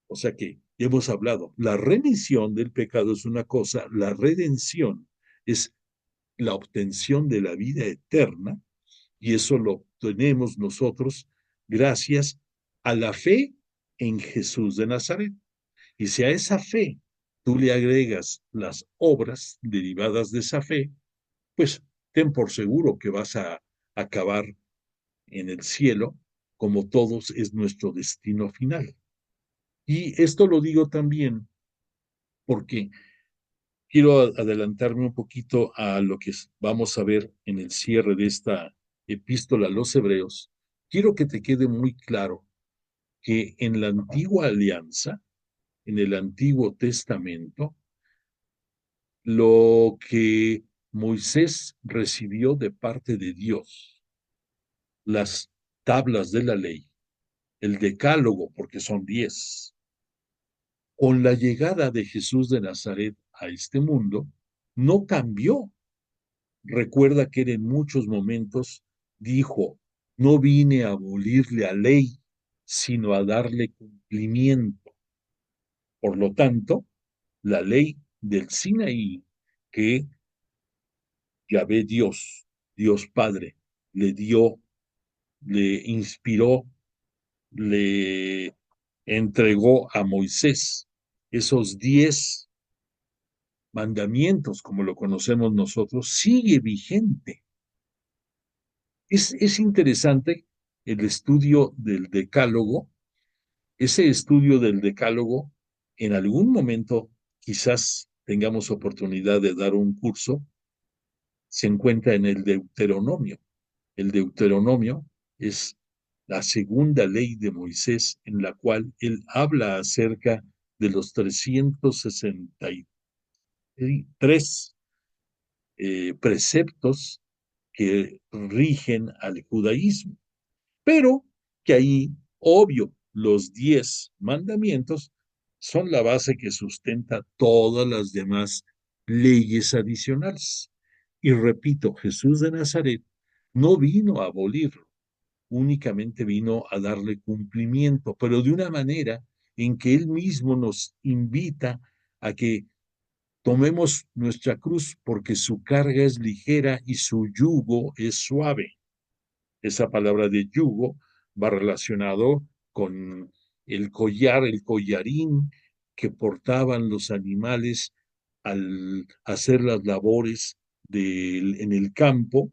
O sea que hemos hablado, la remisión del pecado es una cosa, la redención es la obtención de la vida eterna, y eso lo obtenemos nosotros gracias a la fe en Jesús de Nazaret. Y si a esa fe tú le agregas las obras derivadas de esa fe, pues ten por seguro que vas a acabar en el cielo, como todos es nuestro destino final. Y esto lo digo también porque quiero adelantarme un poquito a lo que vamos a ver en el cierre de esta epístola a los Hebreos. Quiero que te quede muy claro que en la antigua alianza, en el Antiguo Testamento, lo que Moisés recibió de parte de Dios, las tablas de la ley, el decálogo, porque son 10, con la llegada de Jesús de Nazaret a este mundo, no cambió. Recuerda que él en muchos momentos dijo, no vine a abolir la ley, sino a darle cumplimiento. Por lo tanto, la ley del Sinaí que Yahvé Dios, Dios Padre, le dio, le inspiró, le entregó a Moisés esos 10 mandamientos, como lo conocemos nosotros, sigue vigente. Es interesante el estudio del decálogo. Ese estudio del decálogo, en algún momento quizás tengamos oportunidad de dar un curso, se encuentra en el Deuteronomio. El Deuteronomio es la segunda ley de Moisés, en la cual él habla acerca de los 363 preceptos que rigen al judaísmo. Pero que ahí, obvio, los 10 mandamientos son la base que sustenta todas las demás leyes adicionales. Y repito, Jesús de Nazaret no vino a abolirlo, únicamente vino a darle cumplimiento, pero de una manera en que él mismo nos invita a que tomemos nuestra cruz, porque su carga es ligera y su yugo es suave. Esa palabra de yugo va relacionado con el collar, el collarín que portaban los animales al hacer las labores en el campo,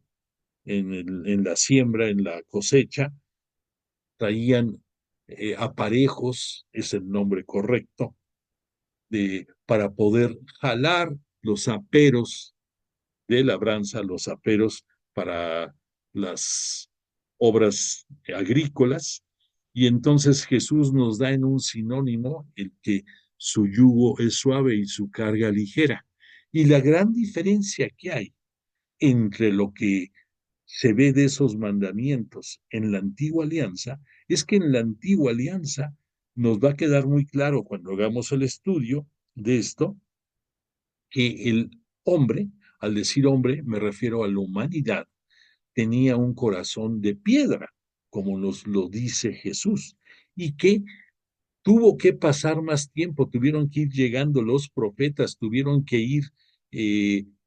en la siembra, en la cosecha. Traían aparejos, es el nombre correcto, para poder jalar los aperos de labranza, los aperos para las obras agrícolas. Y entonces Jesús nos da en un sinónimo el que su yugo es suave y su carga ligera. Y la gran diferencia que hay entre lo que se ve de esos mandamientos en la antigua alianza es que en la antigua alianza nos va a quedar muy claro cuando hagamos el estudio de esto, que el hombre, al decir hombre me refiero a la humanidad, tenía un corazón de piedra, como nos lo dice Jesús, y que tuvo que pasar más tiempo, tuvieron que ir llegando los profetas, tuvieron que ir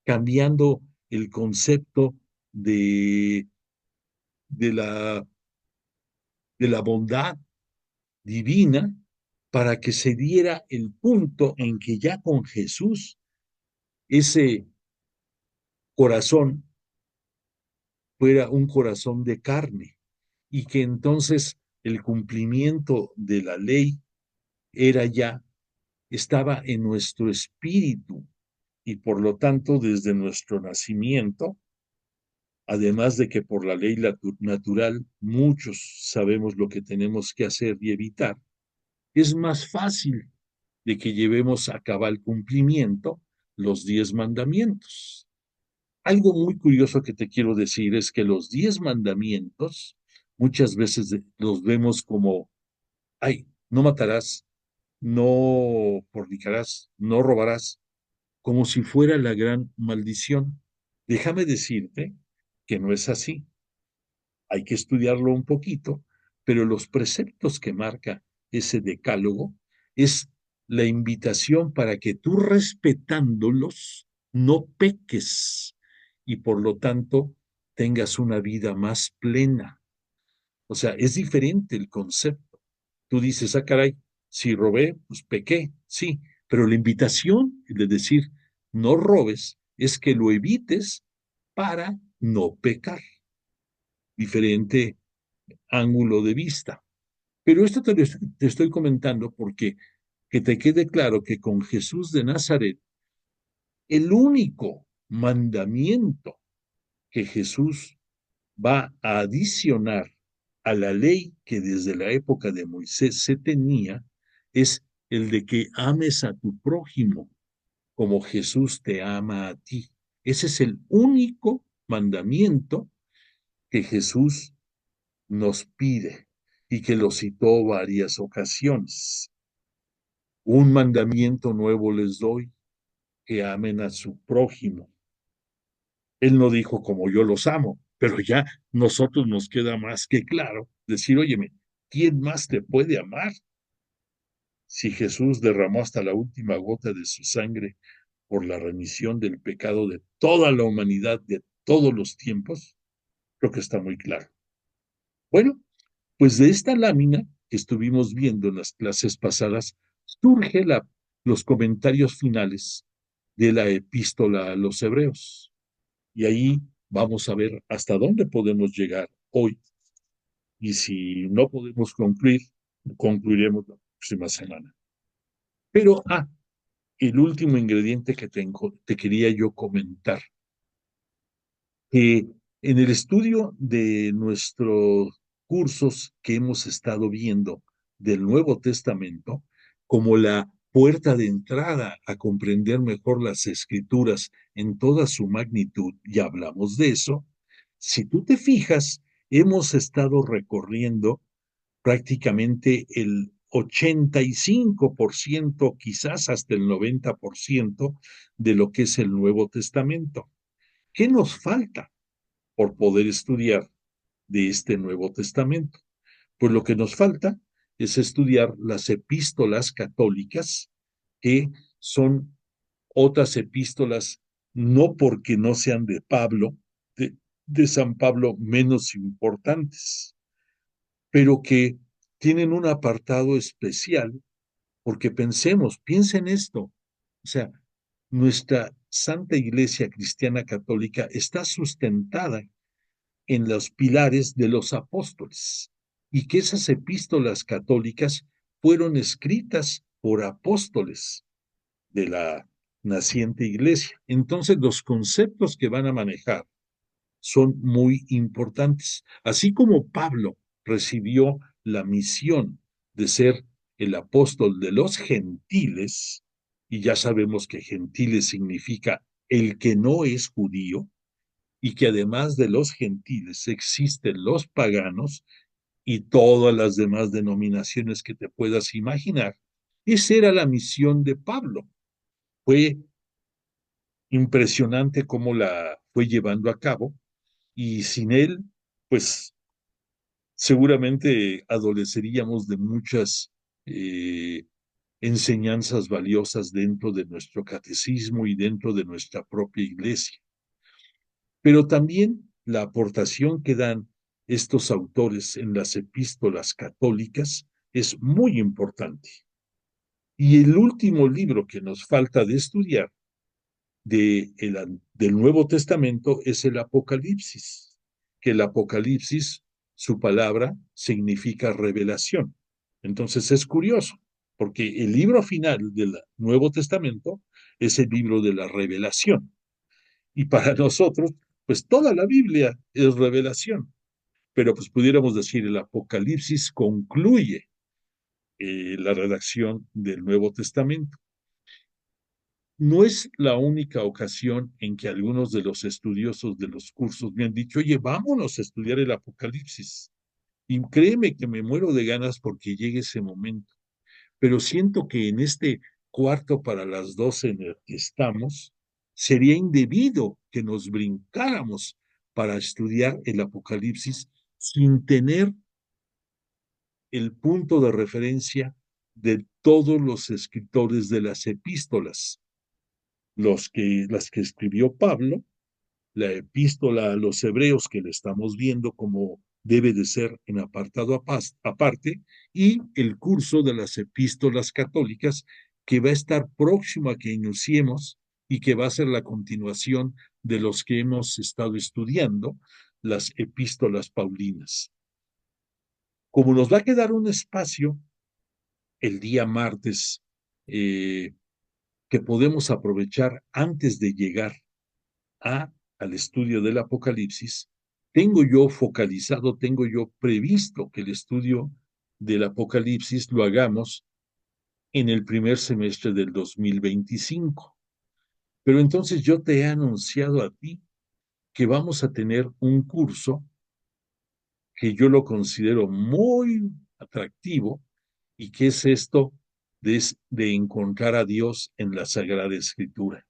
cambiando el concepto de, de la, de la bondad divina para que se diera el punto en que ya con Jesús ese corazón fuera un corazón de carne y que entonces el cumplimiento de la ley era ya, estaba en nuestro espíritu y por lo tanto desde nuestro nacimiento, además de que por la ley natural muchos sabemos lo que tenemos que hacer y evitar, es más fácil de que llevemos a cabal cumplimiento los 10 mandamientos. Algo muy curioso que te quiero decir es que los 10 mandamientos muchas veces los vemos como, ay, no matarás, no fornicarás, no robarás, como si fuera la gran maldición. Déjame decirte que no es así. Hay que estudiarlo un poquito, pero los preceptos que marca ese decálogo es la invitación para que tú respetándolos no peques y por lo tanto tengas una vida más plena. O sea, es diferente el concepto. Tú dices, ah, caray, si robé, pues pequé, sí, pero la invitación de decir no robes es que lo evites para no pecar. Diferente ángulo de vista. Pero esto te estoy comentando porque que te quede claro que con Jesús de Nazaret, el único mandamiento que Jesús va a adicionar a la ley que desde la época de Moisés se tenía es el de que ames a tu prójimo como Jesús te ama a ti. Ese es el único mandamiento que Jesús nos pide y que lo citó varias ocasiones. Un mandamiento nuevo les doy, que amen a su prójimo. Él no dijo como yo los amo, pero ya nosotros nos queda más que claro decir, óyeme, ¿quién más te puede amar? Si Jesús derramó hasta la última gota de su sangre por la remisión del pecado de toda la humanidad de todos los tiempos, creo que está muy claro. Bueno, pues de esta lámina que estuvimos viendo en las clases pasadas, surge los comentarios finales de la epístola a los hebreos. Y ahí vamos a ver hasta dónde podemos llegar hoy. Y si no podemos concluir, concluiremos la próxima semana. Pero, el último ingrediente que te quería yo comentar, que en el estudio de nuestros cursos que hemos estado viendo del Nuevo Testamento, como la puerta de entrada a comprender mejor las escrituras en toda su magnitud, y hablamos de eso, si tú te fijas, hemos estado recorriendo prácticamente el 85%, quizás hasta el 90% de lo que es el Nuevo Testamento. ¿Qué nos falta por poder estudiar de este Nuevo Testamento? Pues lo que nos falta es estudiar las epístolas católicas, que son otras epístolas, no porque no sean de Pablo, de San Pablo, menos importantes, pero que tienen un apartado especial, porque piensen esto, o sea, nuestra Santa Iglesia Cristiana Católica está sustentada en los pilares de los apóstoles y que esas epístolas católicas fueron escritas por apóstoles de la naciente iglesia. Entonces, los conceptos que van a manejar son muy importantes. Así como Pablo recibió la misión de ser el apóstol de los gentiles, y ya sabemos que gentiles significa el que no es judío, y que además de los gentiles existen los paganos y todas las demás denominaciones que te puedas imaginar. Esa era la misión de Pablo. Fue impresionante cómo la fue llevando a cabo y sin él, pues seguramente adoleceríamos de muchas eh, enseñanzas valiosas dentro de nuestro catecismo y dentro de nuestra propia iglesia. Pero también la aportación que dan estos autores en las epístolas católicas es muy importante. Y el último libro que nos falta de estudiar del Nuevo Testamento es el Apocalipsis, que el Apocalipsis, su palabra, significa revelación. Entonces es curioso, porque el libro final del Nuevo Testamento es el libro de la revelación. Y para nosotros, pues toda la Biblia es revelación. Pero pues pudiéramos decir, el Apocalipsis concluye la redacción del Nuevo Testamento. No es la única ocasión en que algunos de los estudiosos de los cursos me han dicho, oye, vámonos a estudiar el Apocalipsis. Y créeme que me muero de ganas porque llegue ese momento. Pero siento que en este cuarto para las 12 en el que estamos, sería indebido que nos brincáramos para estudiar el Apocalipsis sin tener el punto de referencia de todos los escritores de las epístolas, las que escribió Pablo, la epístola a los hebreos que le estamos viendo como debe de ser en apartado aparte, y el curso de las epístolas católicas que va a estar próximo a que iniciemos y que va a ser la continuación de los que hemos estado estudiando, las epístolas paulinas. Como nos va a quedar un espacio el día martes que podemos aprovechar antes de llegar al estudio del Apocalipsis, tengo yo focalizado, tengo yo previsto que el estudio del Apocalipsis lo hagamos en el primer semestre del 2025. Pero entonces yo te he anunciado a ti que vamos a tener un curso que yo lo considero muy atractivo y que es esto de encontrar a Dios en la Sagrada Escritura.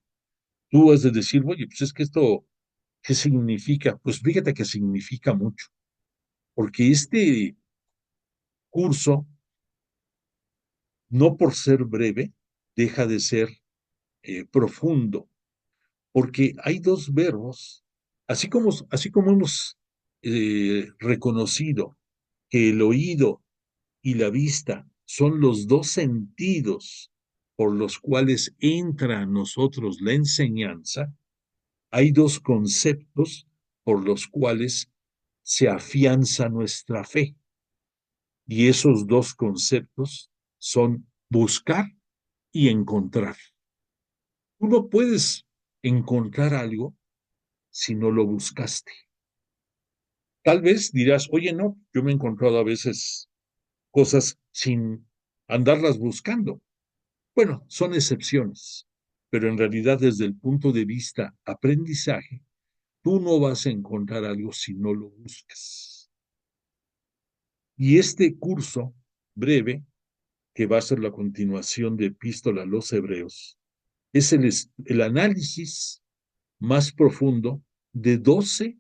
Tú has de decir, oye, pues es que esto, ¿qué significa? Pues fíjate que significa mucho, porque este curso, no por ser breve, deja de ser profundo, porque hay dos verbos, así como hemos reconocido que el oído y la vista son los dos sentidos por los cuales entra a nosotros la enseñanza, hay dos conceptos por los cuales se afianza nuestra fe. Y esos dos conceptos son buscar y encontrar. Tú no puedes encontrar algo si no lo buscaste. Tal vez dirás, oye, no, yo me he encontrado a veces cosas sin andarlas buscando. Bueno, son excepciones, pero en realidad desde el punto de vista aprendizaje, tú no vas a encontrar algo si no lo buscas. Y este curso breve, que va a ser la continuación de Epístola a los Hebreos, es el análisis más profundo de 12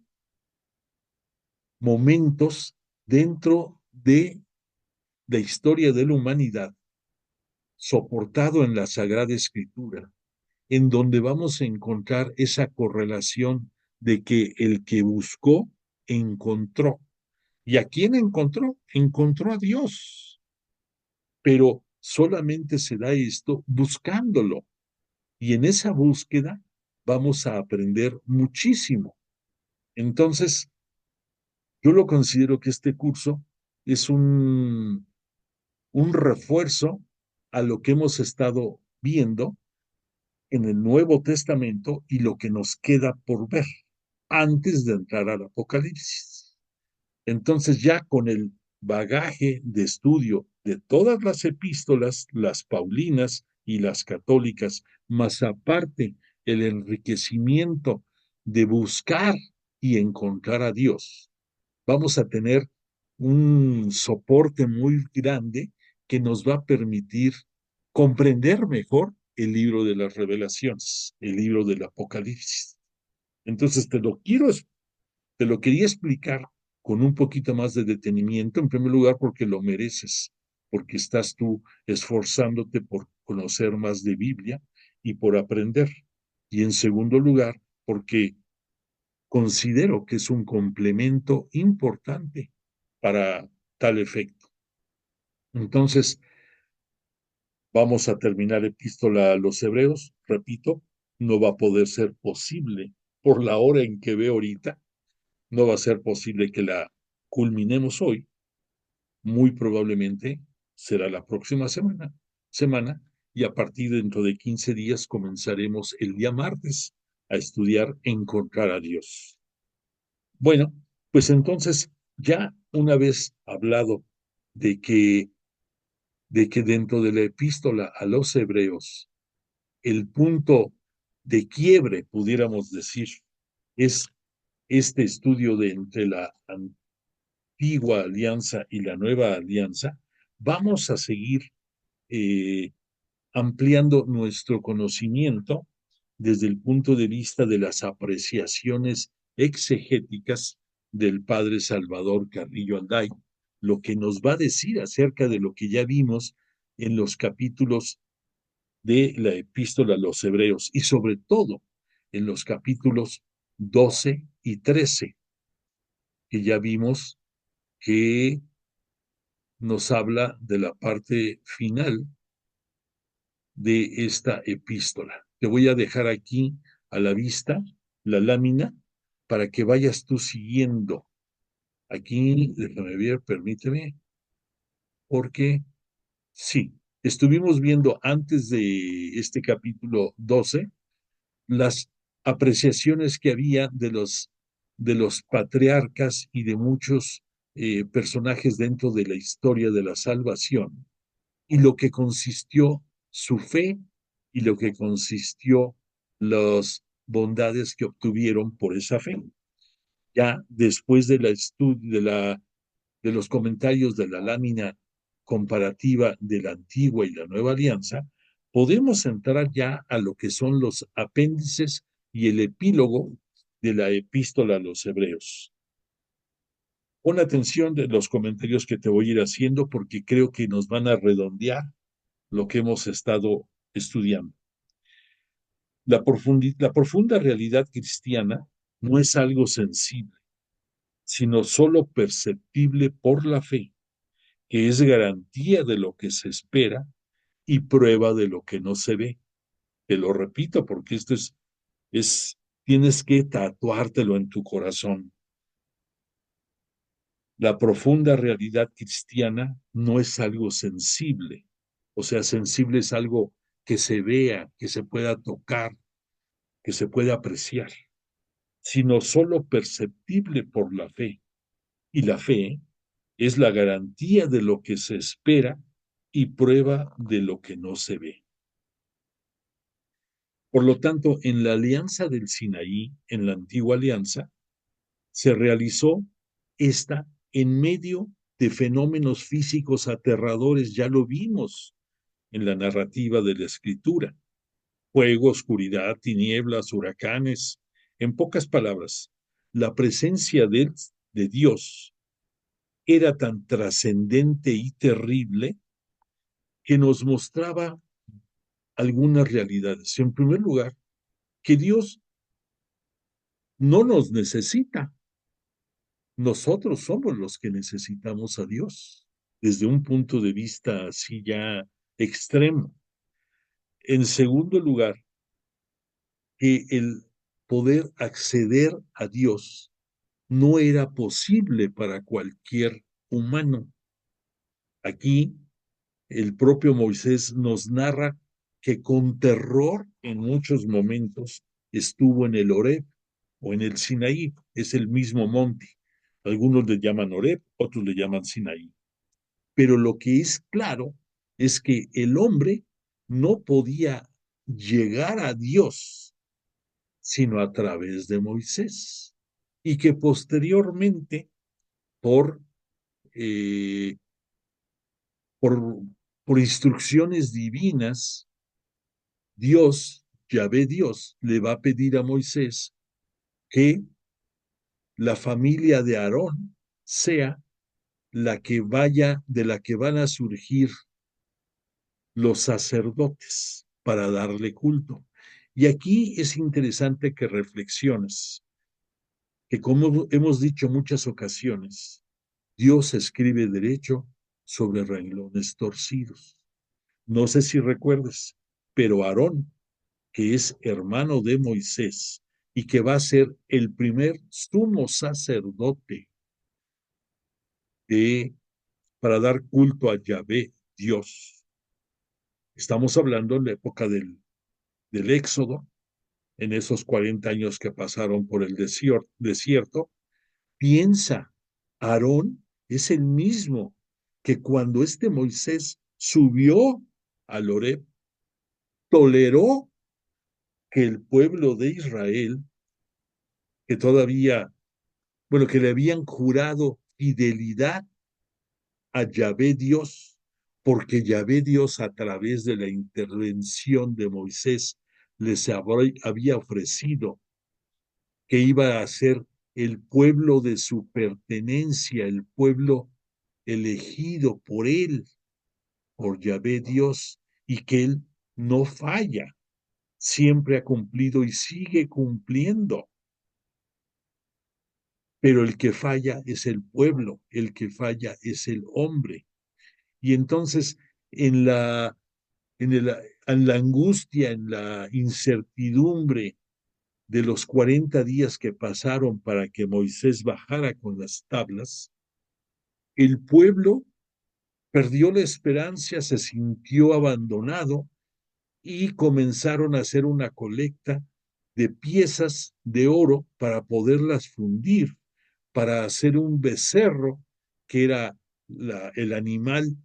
momentos dentro de la historia de la humanidad, soportado en la Sagrada Escritura, en donde vamos a encontrar esa correlación de que el que buscó, encontró. ¿Y a quién encontró? Encontró a Dios. Pero solamente se da esto buscándolo. Y en esa búsqueda vamos a aprender muchísimo. Entonces, yo lo considero que este curso es un refuerzo a lo que hemos estado viendo en el Nuevo Testamento y lo que nos queda por ver antes de entrar al Apocalipsis. Entonces ya con el bagaje de estudio de todas las epístolas, las paulinas y las católicas, más aparte el enriquecimiento de buscar y encontrar a Dios, vamos a tener un soporte muy grande que nos va a permitir comprender mejor el libro de las revelaciones, el libro del Apocalipsis. Entonces te lo quería explicar con un poquito más de detenimiento, en primer lugar porque lo mereces, porque estás tú esforzándote por conocer más de Biblia y por aprender. Y en segundo lugar, porque considero que es un complemento importante para tal efecto. Entonces, vamos a terminar epístola a los Hebreos. Repito, no va a poder ser posible por la hora en que veo ahorita, no va a ser posible que la culminemos hoy. Muy probablemente será la próxima semana, y a partir de dentro de 15 días comenzaremos el día martes a estudiar Encontrar a Dios. Bueno, pues entonces, ya una vez hablado de que, de que dentro de la epístola a los Hebreos, el punto de quiebre, pudiéramos decir, es este estudio de entre la antigua alianza y la nueva alianza, vamos a seguir eh, ampliando nuestro conocimiento desde el punto de vista de las apreciaciones exegéticas del padre Salvador Carrillo Alday, lo que nos va a decir acerca de lo que ya vimos en los capítulos de la epístola a los Hebreos y sobre todo en los capítulos 12 y 13, que ya vimos que nos habla de la parte final de esta epístola. Te voy a dejar aquí a la vista la lámina para que vayas tú siguiendo. Aquí, déjame ver, permíteme, porque sí, estuvimos viendo antes de este capítulo 12 las apreciaciones que había de los patriarcas y de muchos personajes dentro de la historia de la salvación y lo que consistió su fe y lo que consistió las bondades que obtuvieron por esa fe. Ya después de de los comentarios de la lámina comparativa de la antigua y la nueva alianza, podemos entrar ya a lo que son los apéndices y el epílogo de la epístola a los Hebreos. Pon atención de los comentarios que te voy a ir haciendo porque creo que nos van a redondear lo que hemos estado estudiando. La profunda realidad cristiana no es algo sensible, sino solo perceptible por la fe, que es garantía de lo que se espera y prueba de lo que no se ve. Te lo repito porque tienes que tatuártelo en tu corazón. La profunda realidad cristiana no es algo sensible, o sea, sensible es algo que se vea, que se pueda tocar, que se pueda apreciar, sino solo perceptible por la fe. Y la fe es la garantía de lo que se espera y prueba de lo que no se ve. Por lo tanto, en la alianza del Sinaí, en la antigua alianza, se realizó esta en medio de fenómenos físicos aterradores, ya lo vimos en la narrativa de la escritura: fuego, oscuridad, tinieblas, huracanes. En pocas palabras, la presencia de Dios era tan trascendente y terrible que nos mostraba algunas realidades. En primer lugar, que Dios no nos necesita. Nosotros somos los que necesitamos a Dios, desde un punto de vista así ya extremo. En segundo lugar, que el poder acceder a Dios no era posible para cualquier humano. Aquí el propio Moisés nos narra que con terror en muchos momentos estuvo en el Horeb o en el Sinaí, es el mismo monte. Algunos le llaman Horeb, otros le llaman Sinaí. Pero lo que es claro es que el hombre no podía llegar a Dios sino a través de Moisés, y que posteriormente, por, eh, por, por instrucciones divinas, Dios, Yahvé Dios, le va a pedir a Moisés que la familia de Aarón sea de la que van a surgir los sacerdotes para darle culto. Y aquí es interesante que reflexiones que, como hemos dicho muchas ocasiones, Dios escribe derecho sobre renglones torcidos. No sé si recuerdes, pero Aarón, que es hermano de Moisés y que va a ser el primer sumo sacerdote de, para dar culto a Yahvé, Dios. Estamos hablando en la época del Éxodo, en esos 40 años que pasaron por el desierto. Piensa, Aarón es el mismo que cuando este Moisés subió al Horeb, toleró que el pueblo de Israel, que todavía, bueno, que le habían jurado fidelidad a Yahvé Dios, porque Yahvé Dios a través de la intervención de Moisés les había ofrecido que iba a ser el pueblo de su pertenencia, el pueblo elegido por él, por Yahvé Dios, y que él no falla, siempre ha cumplido y sigue cumpliendo. Pero el que falla es el pueblo, el que falla es el hombre. Y entonces, en la, en la angustia, en la incertidumbre de los 40 días que pasaron para que Moisés bajara con las tablas, el pueblo perdió la esperanza, se sintió abandonado y comenzaron a hacer una colecta de piezas de oro para poderlas fundir, para hacer un becerro que era el animal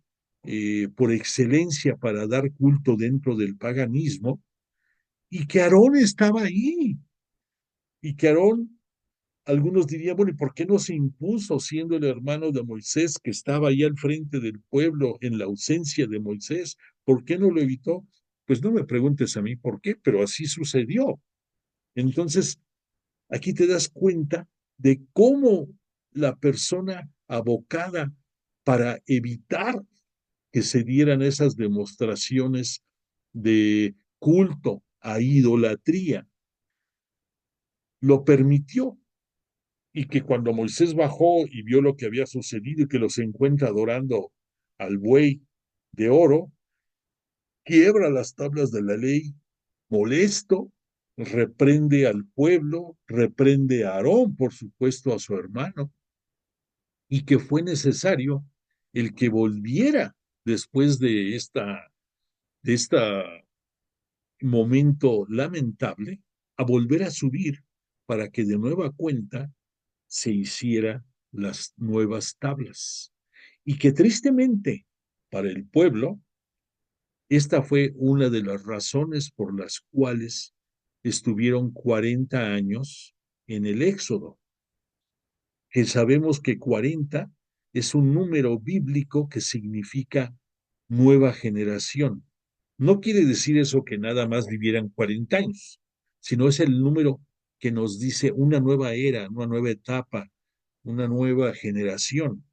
por excelencia para dar culto dentro del paganismo, y que Aarón estaba ahí, y que Aarón, algunos dirían, bueno, ¿y por qué no se impuso siendo el hermano de Moisés que estaba ahí al frente del pueblo en la ausencia de Moisés? ¿Por qué no lo evitó? Pues no me preguntes a mí por qué, pero así sucedió. Entonces, aquí te das cuenta de cómo la persona abocada para evitar que se dieran esas demostraciones de culto a idolatría, lo permitió, y que cuando Moisés bajó y vio lo que había sucedido y que los encuentra adorando al buey de oro, quiebra las tablas de la ley, molesto, reprende al pueblo, reprende a Aarón, por supuesto, a su hermano, y que fue necesario el que volviera después de esta momento lamentable a volver a subir para que de nueva cuenta se hiciera las nuevas tablas. Y que tristemente para el pueblo, esta fue una de las razones por las cuales estuvieron 40 años en el Éxodo, que sabemos que 40 es un número bíblico que significa nueva generación. No quiere decir eso que nada más vivieran 40 años, sino es el número que nos dice una nueva era, una nueva etapa, una nueva generación.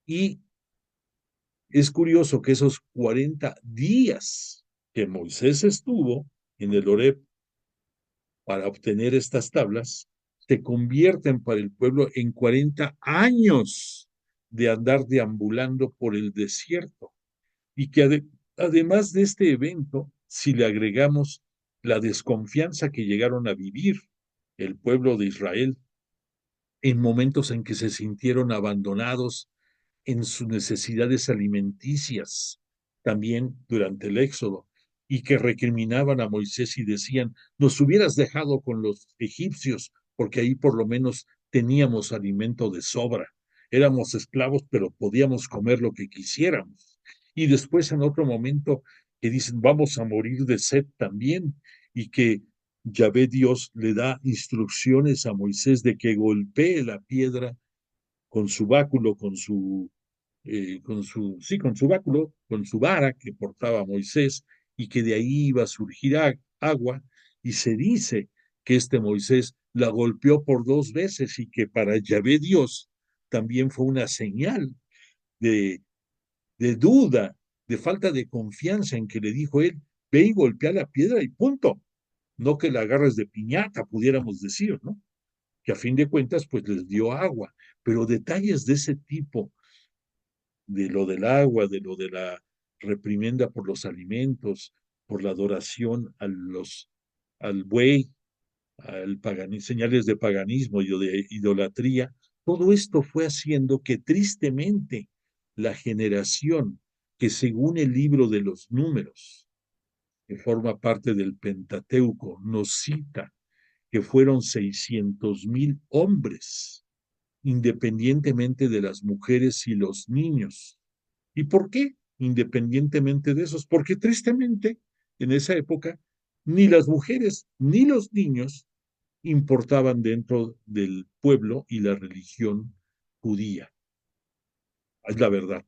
Y es curioso que esos 40 días que Moisés estuvo en el Horeb para obtener estas tablas, se convierten para el pueblo en 40 años de andar deambulando por el desierto. Y que además de este evento, si le agregamos la desconfianza que llegaron a vivir el pueblo de Israel en momentos en que se sintieron abandonados en sus necesidades alimenticias, también durante el Éxodo, y que recriminaban a Moisés y decían, nos hubieras dejado con los egipcios, porque ahí por lo menos teníamos alimento de sobra. Éramos esclavos, pero podíamos comer lo que quisiéramos. Y después en otro momento que dicen, vamos a morir de sed también, y que Yahvé Dios le da instrucciones a Moisés de que golpee la piedra con su báculo, con su báculo, con su vara que portaba Moisés, y que de ahí iba a surgir agua, y se dice que este Moisés la golpeó por 2 veces y que para Yahvé Dios también fue una señal de, de duda, de falta de confianza en que le dijo él, ve y golpea la piedra y punto. No que la agarres de piñata, pudiéramos decir, ¿no? Que a fin de cuentas, pues les dio agua. Pero detalles de ese tipo, de lo del agua, de lo de la reprimenda por los alimentos, por la adoración al buey, señales de paganismo y de idolatría, todo esto fue haciendo que tristemente la generación que según el libro de los números, que forma parte del Pentateuco, nos cita que fueron 600,000 hombres, independientemente de las mujeres y los niños. ¿Y por qué? Independientemente de esos, porque tristemente en esa época ni las mujeres ni los niños importaban dentro del pueblo y la religión judía. Es la verdad.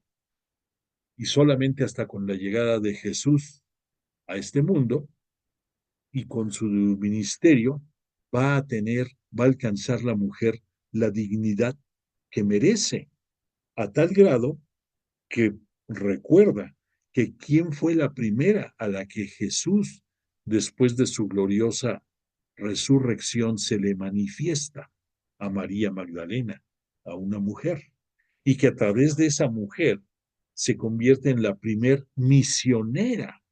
Y solamente hasta con la llegada de Jesús a este mundo y con su ministerio va a alcanzar la mujer la dignidad que merece, a tal grado que recuerda que quién fue la primera a la que Jesús, después de su gloriosa resurrección, se le manifiesta a María Magdalena, a una mujer, y que a través de esa mujer se convierte en la primer misionera,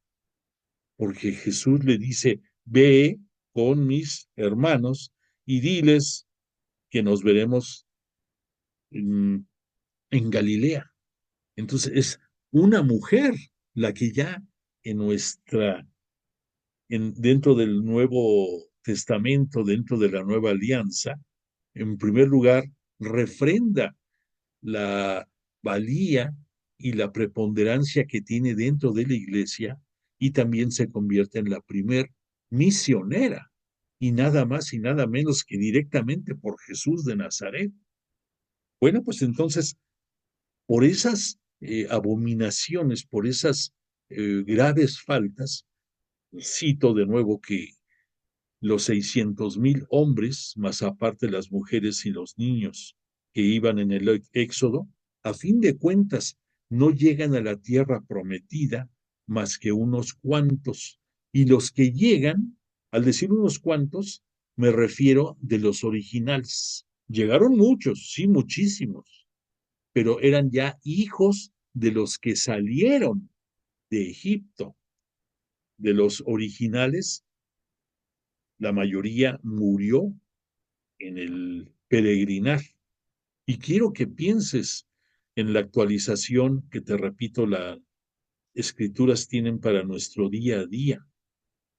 porque Jesús le dice, ve con mis hermanos y diles que nos veremos en Galilea. Entonces es una mujer la que ya en dentro del Nuevo Testamento, dentro de la Nueva Alianza, en primer lugar, refrenda la valía y la preponderancia que tiene dentro de la iglesia y también se convierte en la primer misionera y nada más y nada menos que directamente por Jesús de Nazaret. Bueno, pues entonces por esas abominaciones, por esas graves faltas, cito de nuevo que los 600,000 hombres, más aparte las mujeres y los niños que iban en el éxodo, a fin de cuentas no llegan a la tierra prometida más que unos cuantos. Y los que llegan, al decir unos cuantos, me refiero de los originales. Llegaron muchos, sí, muchísimos, pero eran ya hijos de los que salieron de Egipto. De los originales, la mayoría murió en el peregrinar. Y quiero que pienses en la actualización que, te repito, las escrituras tienen para nuestro día a día.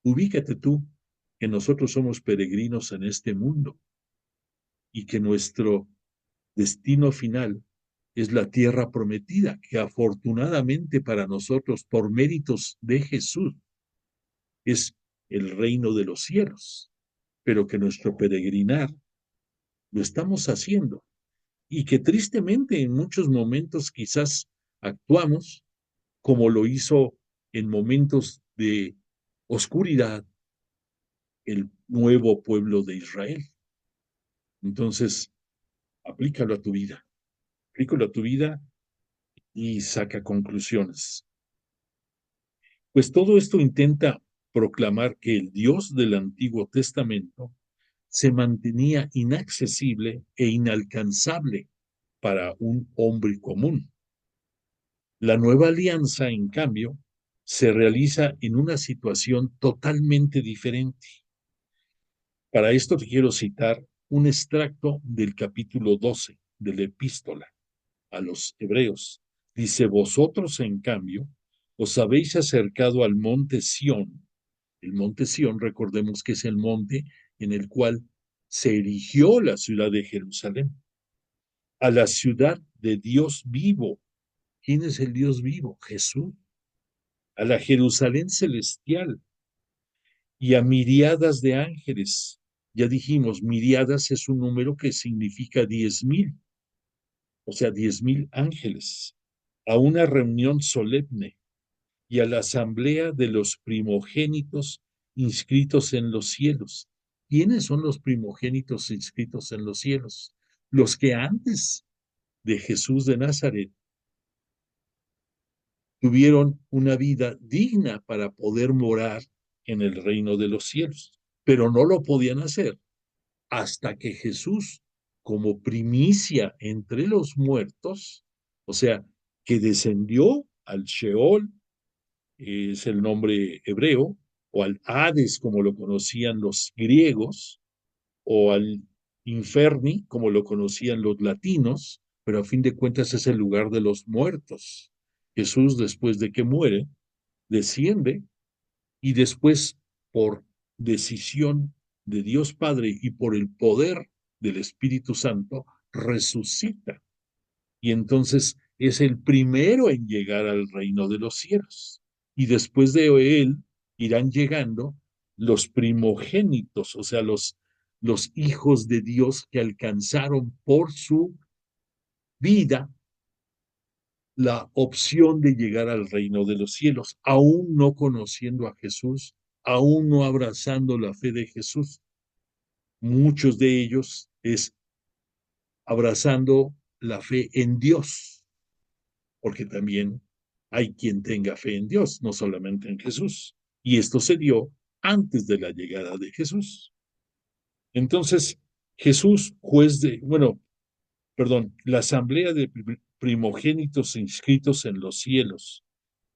Ubícate tú que nosotros somos peregrinos en este mundo y que nuestro destino final es la tierra prometida, que afortunadamente para nosotros, por méritos de Jesús, es el reino de los cielos, pero que nuestro peregrinar lo estamos haciendo y que tristemente en muchos momentos quizás actuamos como lo hizo en momentos de oscuridad el nuevo pueblo de Israel. Entonces, aplícalo a tu vida y saca conclusiones. Pues todo esto intenta proclamar que el Dios del Antiguo Testamento se mantenía inaccesible e inalcanzable para un hombre común. La nueva alianza, en cambio, se realiza en una situación totalmente diferente. Para esto te quiero citar un extracto del capítulo 12 de la epístola a los hebreos. Dice, vosotros, en cambio, os habéis acercado al monte Sión. El monte Sión, recordemos que es el monte en el cual se erigió la ciudad de Jerusalén, a la ciudad de Dios vivo. ¿Quién es el Dios vivo? Jesús. A la Jerusalén celestial y a miriadas de ángeles. Ya dijimos, miriadas es un número que significa 10,000, o sea, 10,000 ángeles, a una reunión solemne y a la asamblea de los primogénitos inscritos en los cielos. ¿Quiénes son los primogénitos inscritos en los cielos? Los que antes de Jesús de Nazaret tuvieron una vida digna para poder morar en el reino de los cielos, pero no lo podían hacer hasta que Jesús, como primicia entre los muertos, o sea, que descendió al Sheol, es el nombre hebreo, o al Hades, como lo conocían los griegos, o al Inferni, como lo conocían los latinos, pero a fin de cuentas es el lugar de los muertos. Jesús, después de que muere, desciende y después, por decisión de Dios Padre y por el poder del Espíritu Santo, resucita. Y entonces es el primero en llegar al reino de los cielos. Y después de él irán llegando los primogénitos, o sea, los hijos de Dios que alcanzaron por su vida la opción de llegar al reino de los cielos, aún no conociendo a Jesús, aún no abrazando la fe de Jesús. Muchos de ellos es abrazando la fe en Dios, porque también hay quien tenga fe en Dios, no solamente en Jesús. Y esto se dio antes de la llegada de Jesús. Entonces, Jesús, la asamblea de primogénitos inscritos en los cielos,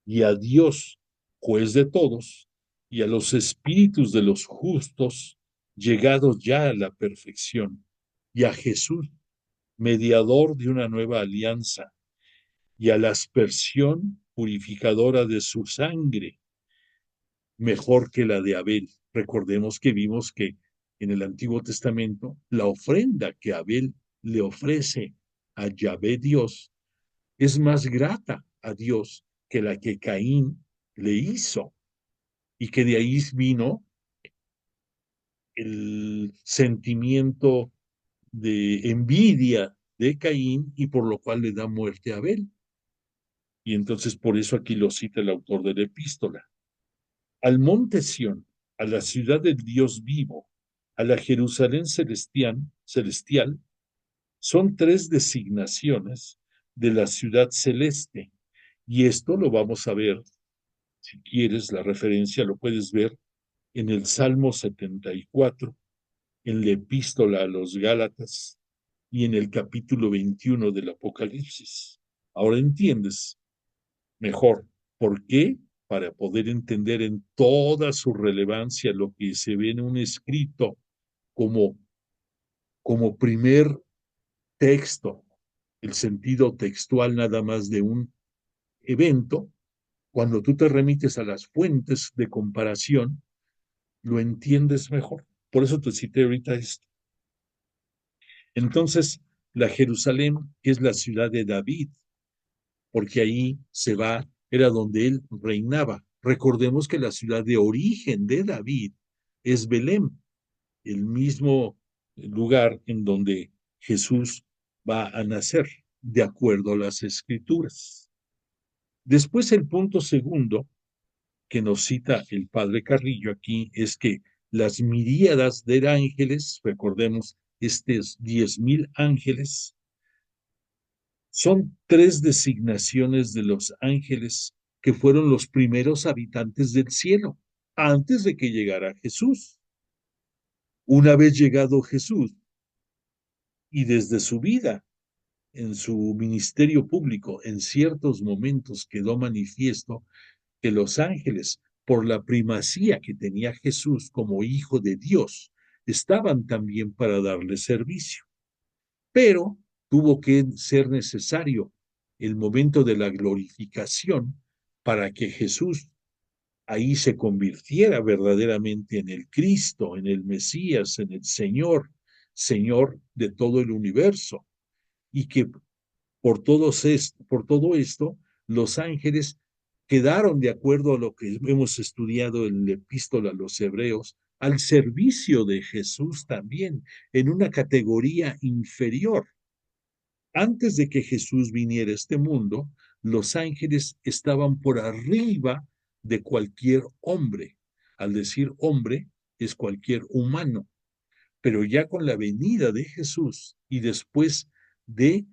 y a Dios, juez de todos, y a los espíritus de los justos, llegados ya a la perfección, y a Jesús, mediador de una nueva alianza, y a la aspersión purificadora de su sangre, mejor que la de Abel. Recordemos que vimos que en el Antiguo Testamento la ofrenda que Abel le ofrece a Yahvé Dios es más grata a Dios que la que Caín le hizo, y que de ahí vino el sentimiento de envidia de Caín y por lo cual le da muerte a Abel. Y entonces por eso aquí lo cita el autor de la epístola. Al monte Sión, a la ciudad del Dios vivo, a la Jerusalén celestial, son tres designaciones de la ciudad celeste. Y esto lo vamos a ver, si quieres la referencia, lo puedes ver en el Salmo 74, en la epístola a los Gálatas y en el capítulo 21 del Apocalipsis. Ahora entiendes mejor por qué, para poder entender en toda su relevancia lo que se ve en un escrito como, como primer texto, el sentido textual nada más de un evento. Cuando tú te remites a las fuentes de comparación, lo entiendes mejor. Por eso te cité ahorita esto. Entonces, la Jerusalén es la ciudad de David, porque ahí era donde él reinaba. Recordemos que la ciudad de origen de David es Belén, el mismo lugar en donde Jesús va a nacer, de acuerdo a las escrituras. Después, el punto segundo que nos cita el padre Carrillo aquí es que las miríadas de ángeles, recordemos, estos 10,000 ángeles, son tres designaciones de los ángeles que fueron los primeros habitantes del cielo, antes de que llegara Jesús. Una vez llegado Jesús, y desde su vida, en su ministerio público, en ciertos momentos quedó manifiesto que los ángeles, por la primacía que tenía Jesús como hijo de Dios, estaban también para darle servicio. Pero tuvo que ser necesario el momento de la glorificación para que Jesús ahí se convirtiera verdaderamente en el Cristo, en el Mesías, en el Señor, Señor de todo el universo, y que por todo esto, los ángeles quedaron, de acuerdo a lo que hemos estudiado en la epístola a los hebreos, al servicio de Jesús también, en una categoría inferior. Antes de que Jesús viniera a este mundo, los ángeles estaban por arriba de cualquier hombre. Al decir hombre, es cualquier humano. Pero ya con la venida de Jesús y después de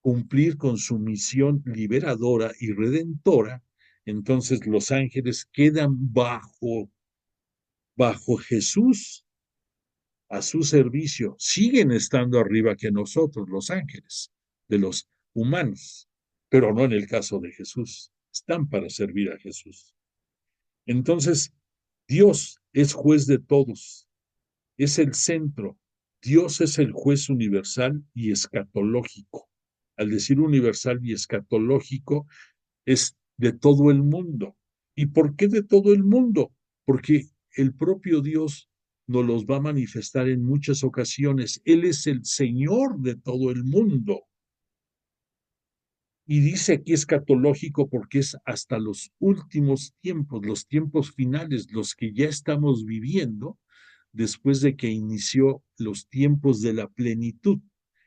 cumplir con su misión liberadora y redentora, entonces los ángeles quedan bajo Jesús a su servicio, siguen estando arriba que nosotros, los ángeles, de los humanos, pero no en el caso de Jesús, están para servir a Jesús. Entonces, Dios es juez de todos, es el centro. Dios es el juez universal y escatológico. Al decir universal y escatológico, es de todo el mundo. ¿Y por qué de todo el mundo? Porque el propio Dios nos los va a manifestar en muchas ocasiones. Él es el Señor de todo el mundo. Y dice que es escatológico porque es hasta los últimos tiempos, los tiempos finales, los que ya estamos viviendo después de que inició los tiempos de la plenitud.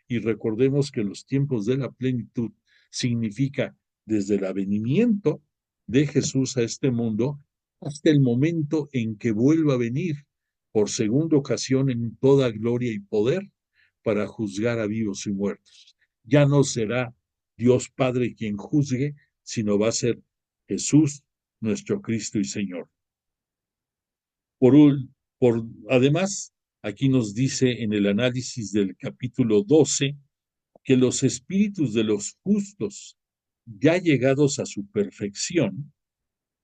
Y recordemos que los tiempos de la plenitud significa desde el avenimiento de Jesús a este mundo hasta el momento en que vuelva a venir por segunda ocasión en toda gloria y poder para juzgar a vivos y muertos. Ya no será Dios Padre quien juzgue, sino va a ser Jesús, nuestro Cristo y Señor. Por, además, aquí nos dice en el análisis del capítulo 12 que los espíritus de los justos, ya llegados a su perfección,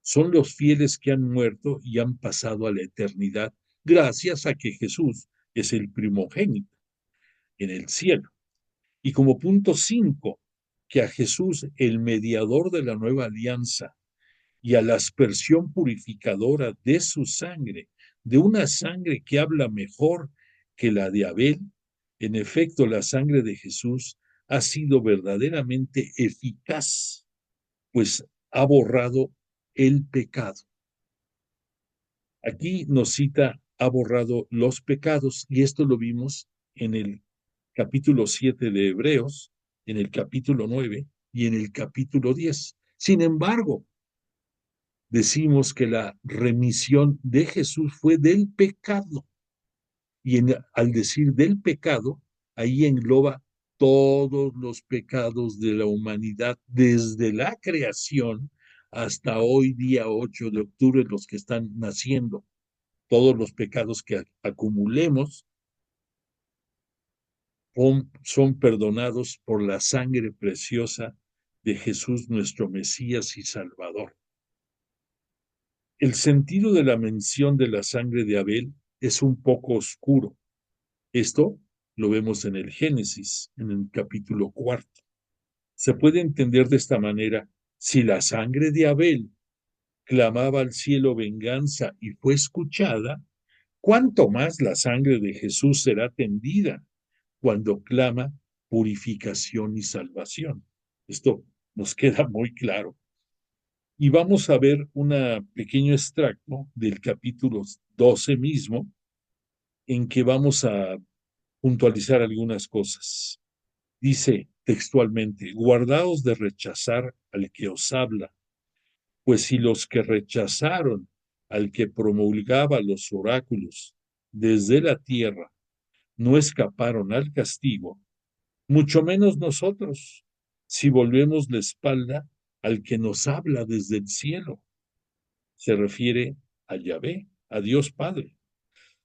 son los fieles que han muerto y han pasado a la eternidad, gracias a que Jesús es el primogénito en el cielo. Y como punto 5, que a Jesús, el mediador de la nueva alianza, y a la aspersión purificadora de su sangre, de una sangre que habla mejor que la de Abel, en efecto, la sangre de Jesús ha sido verdaderamente eficaz, pues ha borrado el pecado. Aquí nos cita, ha borrado los pecados, y esto lo vimos en el capítulo 7 de Hebreos, en el capítulo 9 y en el capítulo 10. Sin embargo, decimos que la remisión de Jesús fue del pecado. Y al decir del pecado, ahí engloba todos los pecados de la humanidad, desde la creación hasta hoy día 8 de octubre, los que están naciendo. Todos los pecados que acumulemos son perdonados por la sangre preciosa de Jesús, nuestro Mesías y Salvador. El sentido de la mención de la sangre de Abel es un poco oscuro. Esto lo vemos en el Génesis, en el capítulo 4. Se puede entender de esta manera: si la sangre de Abel clamaba al cielo venganza y fue escuchada, ¿cuánto más la sangre de Jesús será atendida cuando clama purificación y salvación? Esto nos queda muy claro. Y vamos a ver un pequeño extracto del capítulo 12 mismo, en que vamos a puntualizar algunas cosas. Dice textualmente: guardaos de rechazar al que os habla, pues si los que rechazaron al que promulgaba los oráculos desde la tierra no escaparon al castigo, mucho menos nosotros, si volvemos la espalda al que nos habla desde el cielo. Se refiere a Yahvé, a Dios Padre.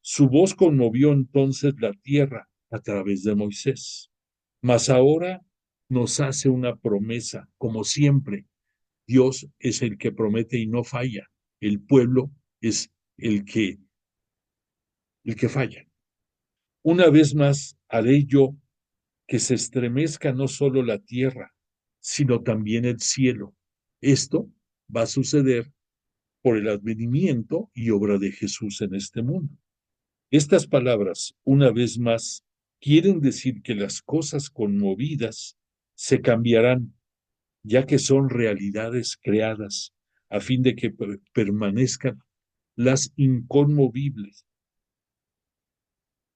Su voz conmovió entonces la tierra a través de Moisés. Mas ahora nos hace una promesa, como siempre. Dios es el que promete y no falla. El pueblo es el que falla. Una vez más haré yo que se estremezca no solo la tierra, sino también el cielo. Esto va a suceder por el advenimiento y obra de Jesús en este mundo. Estas palabras, una vez más, quieren decir que las cosas conmovidas se cambiarán, ya que son realidades creadas a fin de que permanezcan las inconmovibles.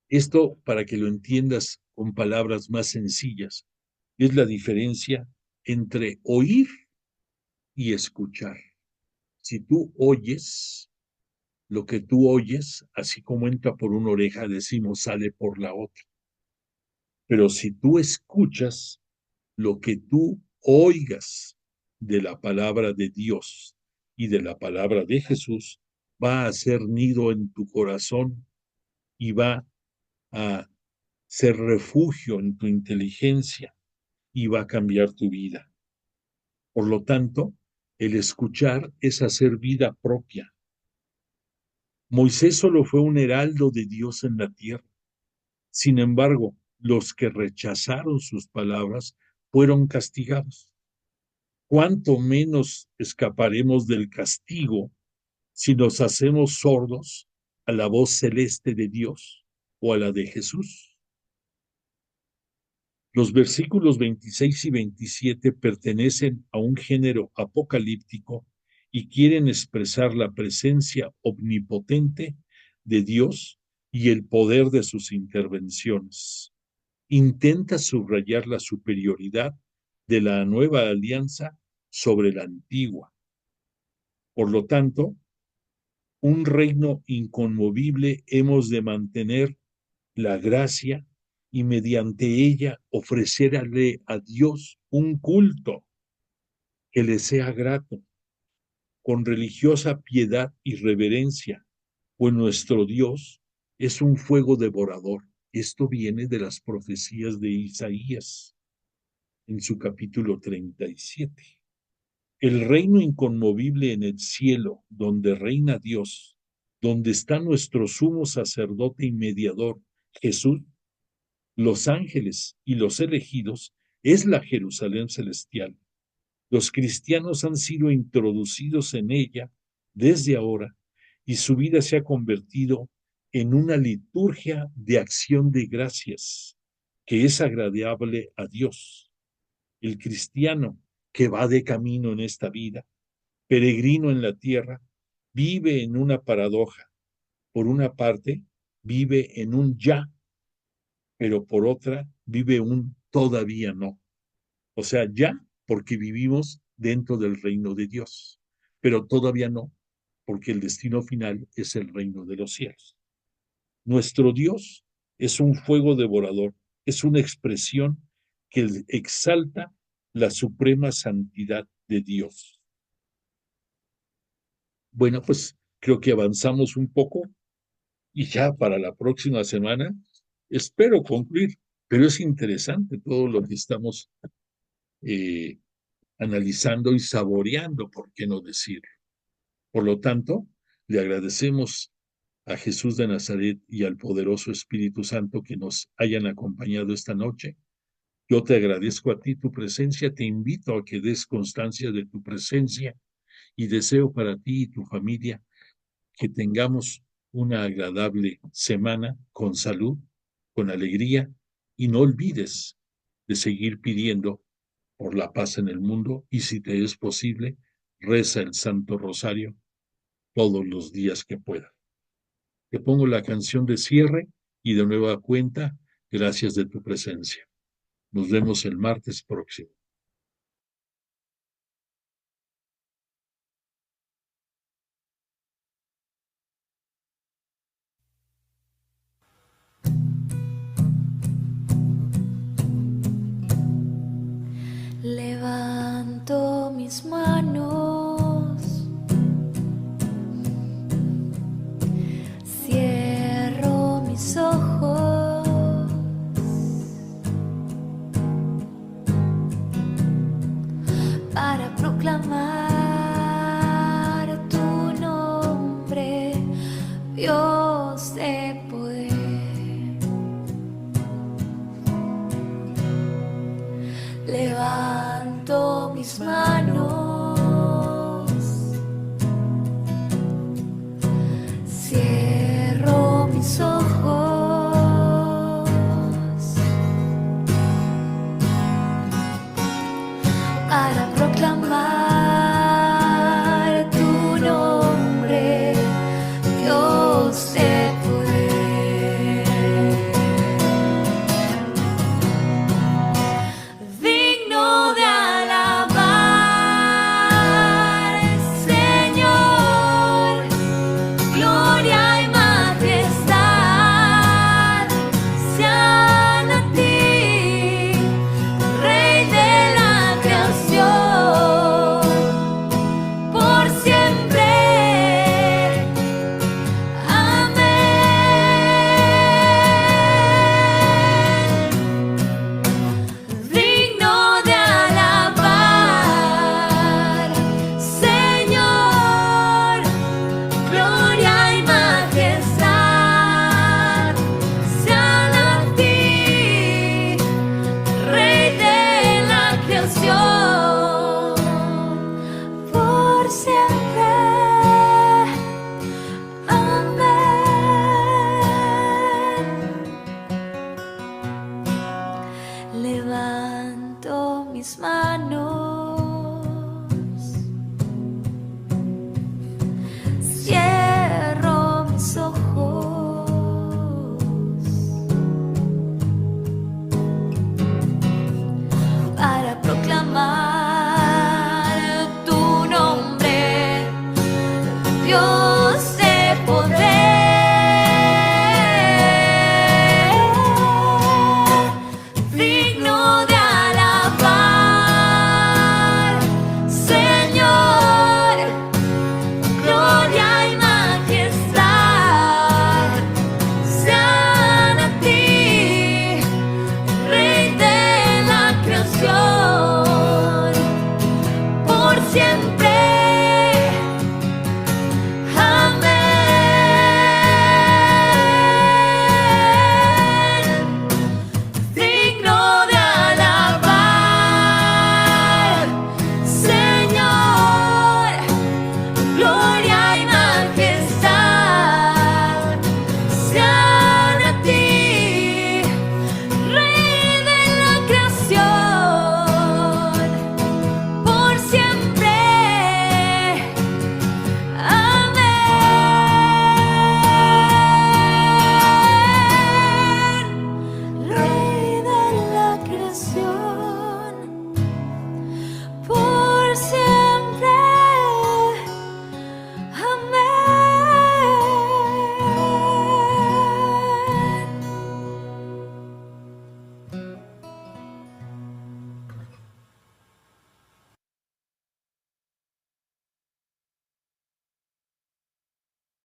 Esto, para que lo entiendas con palabras más sencillas, es la diferencia entre oír y escuchar. Si tú oyes, lo que tú oyes, así como entra por una oreja, decimos, sale por la otra. Pero si tú escuchas, lo que tú oigas de la palabra de Dios y de la palabra de Jesús va a hacer nido en tu corazón y va a ser refugio en tu inteligencia y va a cambiar tu vida. Por lo tanto, el escuchar es hacer vida propia. Moisés solo fue un heraldo de Dios en la tierra. Sin embargo, los que rechazaron sus palabras fueron castigados. ¿Cuánto menos escaparemos del castigo si nos hacemos sordos a la voz celeste de Dios o a la de Jesús? Los versículos 26 y 27 pertenecen a un género apocalíptico y quieren expresar la presencia omnipotente de Dios y el poder de sus intervenciones. Intenta subrayar la superioridad de la nueva alianza sobre la antigua. Por lo tanto, un reino inconmovible hemos de mantener la gracia y mediante ella ofrecerle a Dios un culto que le sea grato, con religiosa piedad y reverencia, pues nuestro Dios es un fuego devorador. Esto viene de las profecías de Isaías en su capítulo 37. El reino inconmovible en el cielo, donde reina Dios, donde está nuestro sumo sacerdote y mediador, Jesús, los ángeles y los elegidos, es la Jerusalén celestial. Los cristianos han sido introducidos en ella desde ahora y su vida se ha convertido en una liturgia de acción de gracias que es agradable a Dios. El cristiano que va de camino en esta vida, peregrino en la tierra, vive en una paradoja. Por una parte, vive en un ya, pero por otra, vive un todavía no. O sea, ya porque vivimos dentro del reino de Dios, pero todavía no, porque el destino final es el reino de los cielos. Nuestro Dios es un fuego devorador, es una expresión que exalta la suprema santidad de Dios. Bueno, pues creo que avanzamos un poco y ya para la próxima semana espero concluir, pero es interesante todo lo que estamos analizando y saboreando, ¿por qué no decirlo? Por lo tanto, le agradecemos a Jesús de Nazaret y al poderoso Espíritu Santo que nos hayan acompañado esta noche. Yo te agradezco a ti tu presencia, te invito a que des constancia de tu presencia y deseo para ti y tu familia que tengamos una agradable semana con salud, con alegría y no olvides de seguir pidiendo por la paz en el mundo y si te es posible, reza el Santo Rosario todos los días que pueda. Te pongo la canción de cierre y de nueva cuenta, gracias de tu presencia. Nos vemos el martes próximo. Levanto mis manos, cierro mis ojos, para proclamar tu nombre, Dios de poder. Levanto mis manos,